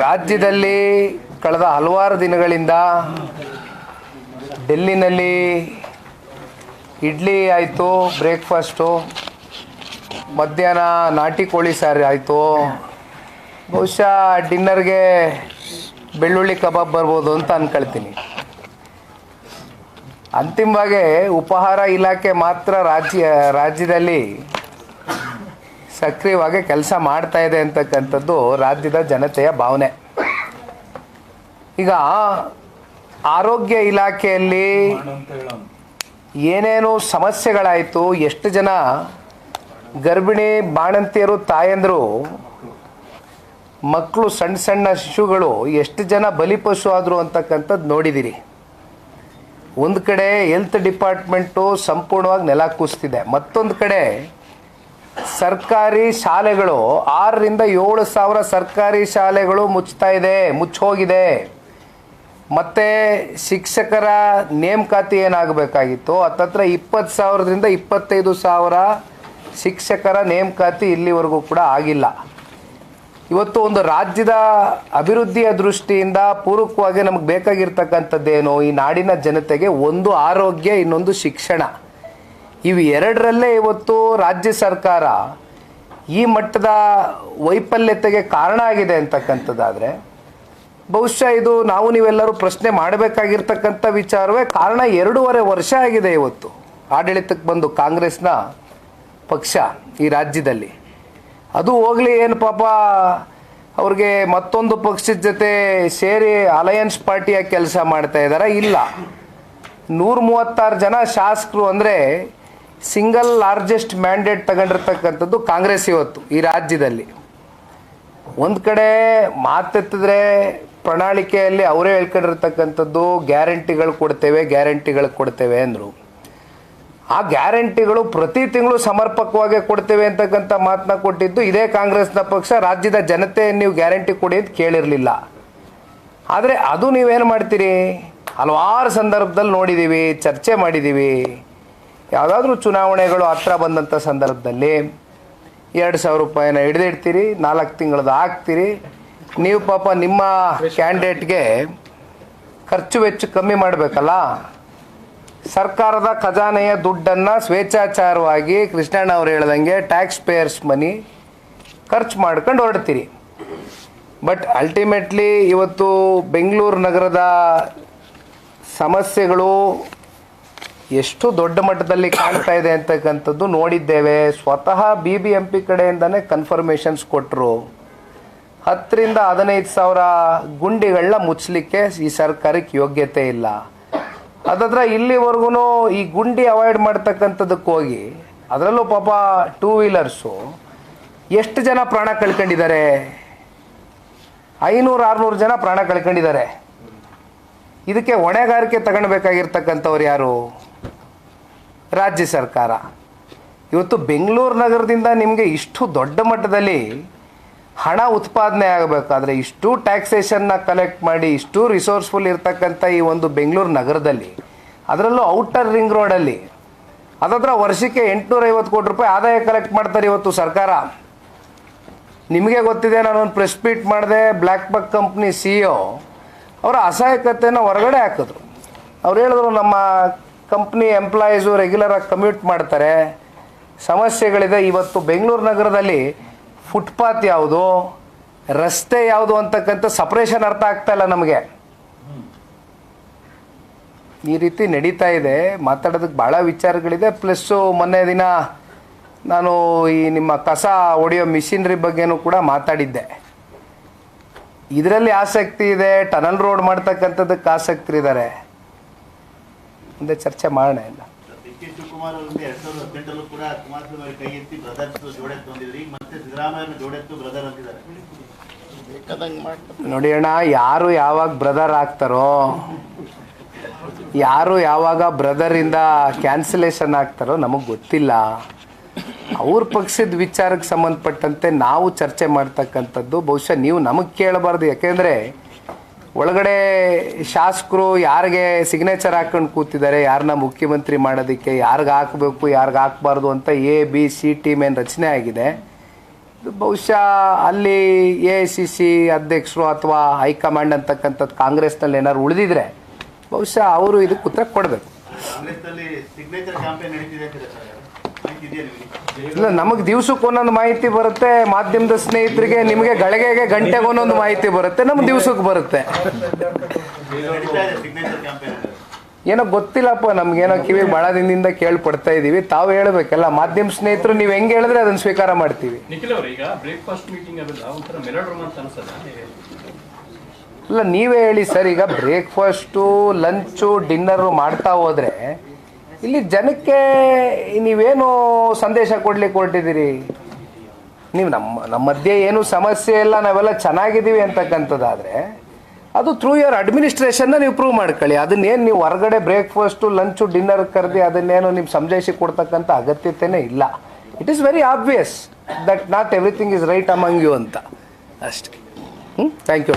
ರಾಜ್ಯದಲ್ಲಿ ಕಳೆದ ಹಲವಾರು ದಿನಗಳಿಂದ ಡೆಲ್ಲಿನಲ್ಲಿ ಇಡ್ಲಿ ಆಯಿತು, ಬ್ರೇಕ್ಫಾಸ್ಟು, ಮಧ್ಯಾಹ್ನ ನಾಟಿ ಕೋಳಿ ಸಾರು ಆಯಿತು, ಬಹುಶಃ ಡಿನ್ನರ್ಗೆ ಬೆಳ್ಳುಳ್ಳಿ ಕಬಾಬ್ ಬರ್ಬೋದು ಅಂತ ಅಂದ್ಕೊಳ್ತೀನಿ. ಅಂತಿಮವಾಗಿ ಉಪಹಾರ ಇಲಾಖೆ ಮಾತ್ರ ರಾಜ್ಯದಲ್ಲಿ ಸಕ್ರಿಯವಾಗಿ ಕೆಲಸ ಮಾಡ್ತಾ ಇದೆ ಅಂತಕ್ಕಂಥದ್ದು ರಾಜ್ಯದ ಜನತೆಯ ಭಾವನೆ. ಈಗ ಆರೋಗ್ಯ ಇಲಾಖೆಯಲ್ಲಿ ಏನೇನು ಸಮಸ್ಯೆಗಳಾಯಿತು, ಎಷ್ಟು ಜನ ಗರ್ಭಿಣಿ ಬಾಣಂತಿಯರು, ತಾಯಂದರು, ಮಕ್ಕಳು, ಸಣ್ಣ ಸಣ್ಣ ಶಿಶುಗಳು ಎಷ್ಟು ಜನ ಬಲಿಪಶು ಆದರು ಅಂತಕ್ಕಂಥದ್ದು ನೋಡಿದ್ದೀರಿ. ಒಂದು ಕಡೆ ಹೆಲ್ತ್ ಡಿಪಾರ್ಟ್ಮೆಂಟು ಸಂಪೂರ್ಣವಾಗಿ ನೆಲ ಕೂಸ್ತಿದೆ, ಮತ್ತೊಂದು ಕಡೆ ಸರ್ಕಾರಿ ಶಾಲೆಗಳು 6ರಿಂದ 7 ಸಾವಿರ ಸರ್ಕಾರಿ ಶಾಲೆಗಳು ಮುಚ್ಚೋಗಿದೆ. ಮತ್ತು ಶಿಕ್ಷಕರ ನೇಮಕಾತಿ ಏನಾಗಬೇಕಾಗಿತ್ತು, ಹತ್ತತ್ರ 20,000ರಿಂದ 25,000 ಶಿಕ್ಷಕರ ನೇಮಕಾತಿ ಇಲ್ಲಿವರೆಗೂ ಕೂಡ ಆಗಿಲ್ಲ. ಇವತ್ತು ಒಂದು ರಾಜ್ಯದ ಅಭಿವೃದ್ಧಿಯ ದೃಷ್ಟಿಯಿಂದ ಪೂರಕವಾಗಿ ನಮಗೆ ಬೇಕಾಗಿರ್ತಕ್ಕಂಥದ್ದೇನು, ಈ ನಾಡಿನ ಜನತೆಗೆ ಒಂದು ಆರೋಗ್ಯ, ಇನ್ನೊಂದು ಶಿಕ್ಷಣ. ಇವು ಎರಡರಲ್ಲೇ ಇವತ್ತು ರಾಜ್ಯ ಸರ್ಕಾರ ಈ ಮಟ್ಟದ ವೈಫಲ್ಯತೆಗೆ ಕಾರಣ ಆಗಿದೆ ಅಂತಕ್ಕಂಥದ್ದಾದರೆ ಬಹುಶಃ ಇದು ನಾವು ನೀವೆಲ್ಲರೂ ಪ್ರಶ್ನೆ ಮಾಡಬೇಕಾಗಿರ್ತಕ್ಕಂಥ ವಿಚಾರವೇ. ಕಾರಣ 2.5 ವರ್ಷ ಆಗಿದೆ ಇವತ್ತು ಆಡಳಿತಕ್ಕೆ ಬಂದು ಕಾಂಗ್ರೆಸ್ನ ಪಕ್ಷ ಈ ರಾಜ್ಯದಲ್ಲಿ. ಅದು ಹೋಗಲಿ, ಏನು ಪಾಪ ಅವ್ರಿಗೆ ಮತ್ತೊಂದು ಪಕ್ಷದ ಜೊತೆ ಸೇರಿ ಅಲಯನ್ಸ್ ಪಾರ್ಟಿಯ ಕೆಲಸ ಮಾಡ್ತಾ ಇದ್ದಾರಾ? ಇಲ್ಲ. 136 ಜನ ಶಾಸಕರು ಅಂದರೆ ಸಿಂಗಲ್ ಲಾರ್ಜೆಸ್ಟ್ ಮ್ಯಾಂಡೇಟ್ ತಗೊಂಡಿರ್ತಕ್ಕಂಥದ್ದು ಕಾಂಗ್ರೆಸ್ ಇವತ್ತು ಈ ರಾಜ್ಯದಲ್ಲಿ. ಒಂದು ಕಡೆ ಮಾತೆತ್ತಿದ್ರೆ ಪ್ರಣಾಳಿಕೆಯಲ್ಲಿ ಅವರೇ ಹೇಳ್ಕೊಂಡಿರ್ತಕ್ಕಂಥದ್ದು ಗ್ಯಾರಂಟಿಗಳು ಕೊಡ್ತೇವೆ ಅಂದರು. ಆ ಗ್ಯಾರಂಟಿಗಳು ಪ್ರತಿ ತಿಂಗಳು ಸಮರ್ಪಕವಾಗಿ ಕೊಡ್ತೇವೆ ಅಂತಕ್ಕಂಥ ಮಾತನ್ನ ಕೊಟ್ಟಿದ್ದು ಇದೇ ಕಾಂಗ್ರೆಸ್ನ ಪಕ್ಷ. ರಾಜ್ಯದ ಜನತೆ ನೀವು ಗ್ಯಾರಂಟಿ ಕೊಡಿ ಅಂತ ಕೇಳಿರಲಿಲ್ಲ. ಆದರೆ ಅದು ನೀವೇನು ಮಾಡ್ತೀರಿ, ಹಲವಾರು ಸಂದರ್ಭದಲ್ಲಿ ನೋಡಿದ್ದೀವಿ, ಚರ್ಚೆ ಮಾಡಿದ್ದೀವಿ. ಯಾವುದಾದ್ರೂ ಚುನಾವಣೆಗಳು ಹತ್ರ ಬಂದಂಥ ಸಂದರ್ಭದಲ್ಲಿ 2,000 ರೂಪಾಯಿನ ಹಿಡಿದಿಡ್ತೀರಿ, 4 ತಿಂಗಳದ್ದು ಹಾಕ್ತೀರಿ. ನೀವು ಪಾಪ ನಿಮ್ಮ ಕ್ಯಾಂಡಿಡೇಟ್ಗೆ ಖರ್ಚು ವೆಚ್ಚ ಕಮ್ಮಿ ಮಾಡಬೇಕಲ್ಲ, ಸರ್ಕಾರದ ಖಜಾನೆಯ ದುಡ್ಡನ್ನು ಸ್ವೇಚ್ಛಾಚಾರವಾಗಿ ಕೃಷ್ಣಣ್ಣ ಅವ್ರು ಹೇಳ್ದಂಗೆ ಟ್ಯಾಕ್ಸ್ ಪೇಯರ್ಸ್ ಮನಿ ಖರ್ಚು ಮಾಡ್ಕೊಂಡು ಹೊರಡ್ತೀರಿ. ಬಟ್ ಅಲ್ಟಿಮೇಟ್ಲಿ ಇವತ್ತು ಬೆಂಗಳೂರು ನಗರದ ಸಮಸ್ಯೆಗಳು ಎಷ್ಟು ದೊಡ್ಡ ಮಟ್ಟದಲ್ಲಿ ಕಾಣ್ತಾ ಇದೆ ಅಂತಕ್ಕಂಥದ್ದು ನೋಡಿದ್ದೇವೆ. ಸ್ವತಃ BBMP ಕಡೆಯಿಂದನೇ ಕನ್ಫರ್ಮೇಷನ್ಸ್ ಕೊಟ್ಟರು. 10ರಿಂದ 15 ಸಾವಿರ ಗುಂಡಿಗಳನ್ನ ಮುಚ್ಚಲಿಕ್ಕೆ ಈ ಸರ್ಕಾರಕ್ಕೆ ಯೋಗ್ಯತೆ ಇಲ್ಲ. ಅದಾದ್ರೆ ಇಲ್ಲಿವರೆಗೂ ಈ ಗುಂಡಿ ಅವಾಯ್ಡ್ ಮಾಡ್ತಕ್ಕಂಥದ್ದಕ್ಕೆ ಹೋಗಿ ಅದರಲ್ಲೂ ಪಾಪ 2 ವೀಲರ್ಸು ಎಷ್ಟು ಜನ ಪ್ರಾಣ ಕಳ್ಕೊಂಡಿದ್ದಾರೆ? 500-600 ಜನ ಪ್ರಾಣ ಕಳ್ಕೊಂಡಿದ್ದಾರೆ. ಇದಕ್ಕೆ ಹೊಣೆಗಾರಿಕೆ ತಗೊಳ್ಬೇಕಾಗಿರ್ತಕ್ಕಂಥವ್ರು ಯಾರು? ರಾಜ್ಯ ಸರ್ಕಾರ. ಇವತ್ತು ಬೆಂಗಳೂರು ನಗರದಿಂದ ನಿಮಗೆ ಇಷ್ಟು ದೊಡ್ಡ ಮಟ್ಟದಲ್ಲಿ ಹಣ ಉತ್ಪಾದನೆ ಆಗಬೇಕಾದ್ರೆ, ಇಷ್ಟು ಟ್ಯಾಕ್ಸೇಷನ್ನ ಕಲೆಕ್ಟ್ ಮಾಡಿ, ಇಷ್ಟು ರಿಸೋರ್ಸ್ಫುಲ್ ಇರ್ತಕ್ಕಂಥ ಈ ಒಂದು ಬೆಂಗಳೂರು ನಗರದಲ್ಲಿ, ಅದರಲ್ಲೂ ಔಟರ್ ರಿಂಗ್ ರೋಡಲ್ಲಿ ಅದತ್ರ ವರ್ಷಕ್ಕೆ 850 ಕೋಟಿ ರೂಪಾಯಿ ಆದಾಯ ಕಲೆಕ್ಟ್ ಮಾಡ್ತಾರೆ ಇವತ್ತು ಸರ್ಕಾರ. ನಿಮಗೆ ಗೊತ್ತಿದೆ, ನಾನೊಂದು ಪ್ರೆಸ್ ಮೀಟ್ ಮಾಡಿದೆ, ಬ್ಲ್ಯಾಕ್ ಬಕ್ ಕಂಪ್ನಿ CEO ಅವರ ಅಸಹಾಯಕತೆಯನ್ನು ಹೊರಗಡೆ ಹಾಕಿದ್ರು. ಅವ್ರು ಹೇಳಿದ್ರು, ನಮ್ಮ ಕಂಪ್ನಿ ಎಂಪ್ಲಾಯೀಸು ರೆಗ್ಯುಲರಾಗಿ ಕಮ್ಯೂಟ್ ಮಾಡ್ತಾರೆ, ಸಮಸ್ಯೆಗಳಿದೆ. ಇವತ್ತು ಬೆಂಗಳೂರು ನಗರದಲ್ಲಿ ಫುಟ್ಪಾತ್ ಯಾವುದು, ರಸ್ತೆ ಯಾವುದು ಅಂತಕ್ಕಂಥ ಸಪ್ರೇಷನ್ ಅರ್ಥ ಆಗ್ತಾ ಇಲ್ಲ ನಮಗೆ. ಈ ರೀತಿ ನಡೀತಾ ಇದೆ. ಮಾತಾಡೋದಕ್ಕೆ ಭಾಳ ವಿಚಾರಗಳಿದೆ. ಪ್ಲಸ್ಸು ಮೊನ್ನೆ ದಿನ ನಾನು ಈ ನಿಮ್ಮ ಕಸ ಹೊಡೆಯೋ ಮಿಷಿನ್ರಿ ಬಗ್ಗೆನೂ ಕೂಡ ಮಾತಾಡಿದ್ದೆ. ಇದರಲ್ಲಿ ಆಸಕ್ತಿ ಇದೆ, ಟನಲ್ ರೋಡ್ ಮಾಡ್ತಕ್ಕಂಥದ್ದಕ್ಕೆ ಆಸಕ್ತಿ ಇದ್ದಾರೆ. ಮುಂದೆ ಚರ್ಚೆ ಮಾಡೋಣ ಇಲ್ಲ. ಡಿ.ಕೆ. ಶಿವಕುಮಾರ್ ಅವರಿಂದ 2018 ಕೂಡ ಕುಮಾರಸ್ವಾಮಿ ಅವರಿಗೆ ಕೈ ಎತ್ತಿ ಬ್ರದರ್ಸ್ ಜೋಡೆತ್ತು ಅಂದಿದ್ರಿ. ಈಗ ಮತ್ತೆ ಸಿದ್ದರಾಮಯ್ಯ ಜೋಡೆತ್ತು ಬ್ರದರ್ ಅಂತಿದ್ದಾರೆ. ನೋಡಿ ಅಣ್ಣ, ಯಾರು ಯಾವಾಗ ಬ್ರದರ್ ಆಗ್ತಾರೋ, ಯಾರು ಯಾವಾಗ ಬ್ರದರಿಂದ ಕ್ಯಾನ್ಸಲೇಷನ್ ಆಗ್ತಾರೋ ನಮಗೆ ಗೊತ್ತಿಲ್ಲ. ಅವ್ರ ಪಕ್ಷದ ವಿಚಾರಕ್ಕೆ ಸಂಬಂಧಪಟ್ಟಂತೆ ನಾವು ಚರ್ಚೆ ಮಾಡ್ತಕ್ಕಂಥದ್ದು ಬಹುಶಃ ನೀವು ನಮಗೆ ಕೇಳಬಾರ್ದು. ಯಾಕೆಂದರೆ ಒಳಗಡೆ ಶಾಸಕರು ಯಾರಿಗೆ ಸಿಗ್ನೇಚರ್ ಹಾಕೊಂಡು ಕೂತಿದ್ದಾರೆ, ಯಾರನ್ನ ಮುಖ್ಯಮಂತ್ರಿ ಮಾಡೋದಕ್ಕೆ, ಯಾರಿಗೆ ಹಾಕಬೇಕು ಯಾರಿಗೆ ಹಾಕಬಾರ್ದು ಅಂತ ABC ಟೀಮ್ ಏನು ರಚನೆ ಆಗಿದೆ. ಬಹುಶಃ ಅಲ್ಲಿ AICC ಅಧ್ಯಕ್ಷರು ಅಥವಾ ಹೈಕಮಾಂಡ್ ಅಂತಕ್ಕಂಥದ್ದು ಕಾಂಗ್ರೆಸ್ನಲ್ಲಿ ಏನಾದ್ರು ಉಳಿದಿದ್ರೆ ಬಹುಶಃ ಅವರು ಇದಕ್ಕೆ ಉತ್ತರ ಕೊಡಬೇಕು. ಕಾಂಗ್ರೆಸ್ನಲ್ಲಿ ಸಿಗ್ನೇಚರ್ ಕ್ಯಾಂಪೇನ್ ನಡೀತಿದೆ ಅಂತಿದೆ ಸರ್, ಮಾಹಿತಿ ಇದೆಯಾ ನಿಮಗೆ? ಇಲ್ಲ, ನಮಗೆ ದಿವ್ಸಕ್ಕೆ ಒಂದೊಂದು ಮಾಹಿತಿ ಬರುತ್ತೆ. ಮಾಧ್ಯಮದ ಸ್ನೇಹಿತರಿಗೆ, ನಿಮಗೆ ಗಳಿಗೆಗೆ ಗಂಟೆಗೆ ಒಂದೊಂದು ಮಾಹಿತಿ ಬರುತ್ತೆ, ನಮ್ಗೆ ದಿವ್ಸಕ್ಕೆ ಬರುತ್ತೆ. ನಡೀತಾ ಇದೆ ಸಿಗ್ನೇಚರ್ ಕ್ಯಾಂಪೇನ್. ಏನೋ ಗೊತ್ತಿಲ್ಲಪ್ಪ, ನಮ್ಗೇನೋ ಕಿವಿ ಭಾಳ ದಿನದಿಂದ ಕೇಳ್ಪಡ್ತಾ ಇದ್ದೀವಿ. ತಾವು ಹೇಳಬೇಕಲ್ಲ, ಮಾಧ್ಯಮ ಸ್ನೇಹಿತರು ನೀವು ಹೆಂಗೆ ಹೇಳಿದ್ರೆ ಅದನ್ನು ಸ್ವೀಕಾರ ಮಾಡ್ತೀವಿ. ನಿಖಿಲ್ ಅವರು, ಈಗ ಬ್ರೇಕ್ಫಾಸ್ಟ್ ಮೀಟಿಂಗ್ ಅವೆಲ್ಲ ಒಂಥರ ಮೆಲೋಡ್ರಾಮಾ ಅಂತ ಅನ್ಸಲ್ಲ? ಇಲ್ಲ, ನೀವೇ ಹೇಳಿ ಸರ್. ಈಗ ಬ್ರೇಕ್ಫಾಸ್ಟು, ಲಂಚು, ಡಿನ್ನರು ಮಾಡ್ತಾ ಹೋದರೆ ಇಲ್ಲಿ ಜನಕ್ಕೆ ನೀವೇನು ಸಂದೇಶ ಕೊಡ್ಲಿಕ್ಕೆ ಹೊರಟಿದ್ದೀರಿ? ನೀವು ನಮ್ಮ ಮಧ್ಯೆ ಏನು ಸಮಸ್ಯೆ ಇಲ್ಲ, ನಾವೆಲ್ಲ ಚೆನ್ನಾಗಿದ್ದೀವಿ ಅಂತಕ್ಕಂಥದ್ದಾದರೆ ಅದು ಥ್ರೂ ಯುವರ್ ಅಡ್ಮಿನಿಸ್ಟ್ರೇಷನ್ನ ನೀವು ಪ್ರೂವ್ ಮಾಡ್ಕೊಳ್ಳಿ. ಅದನ್ನೇನು ನೀವು ಹೊರಗಡೆ ಬ್ರೇಕ್ಫಾಸ್ಟು, ಲಂಚು, ಡಿನ್ನರ್ ಕರೆದು ಅದನ್ನೇನು ನಿಮ್ಮ ಸಂಜಾಯಿಸಿ ಕೊಡ್ತಕ್ಕಂಥ ಅಗತ್ಯತೆಯೇ ಇಲ್ಲ. It is very obvious that not everything is right among you ಅಂತ ಅಷ್ಟೇ. Thank you.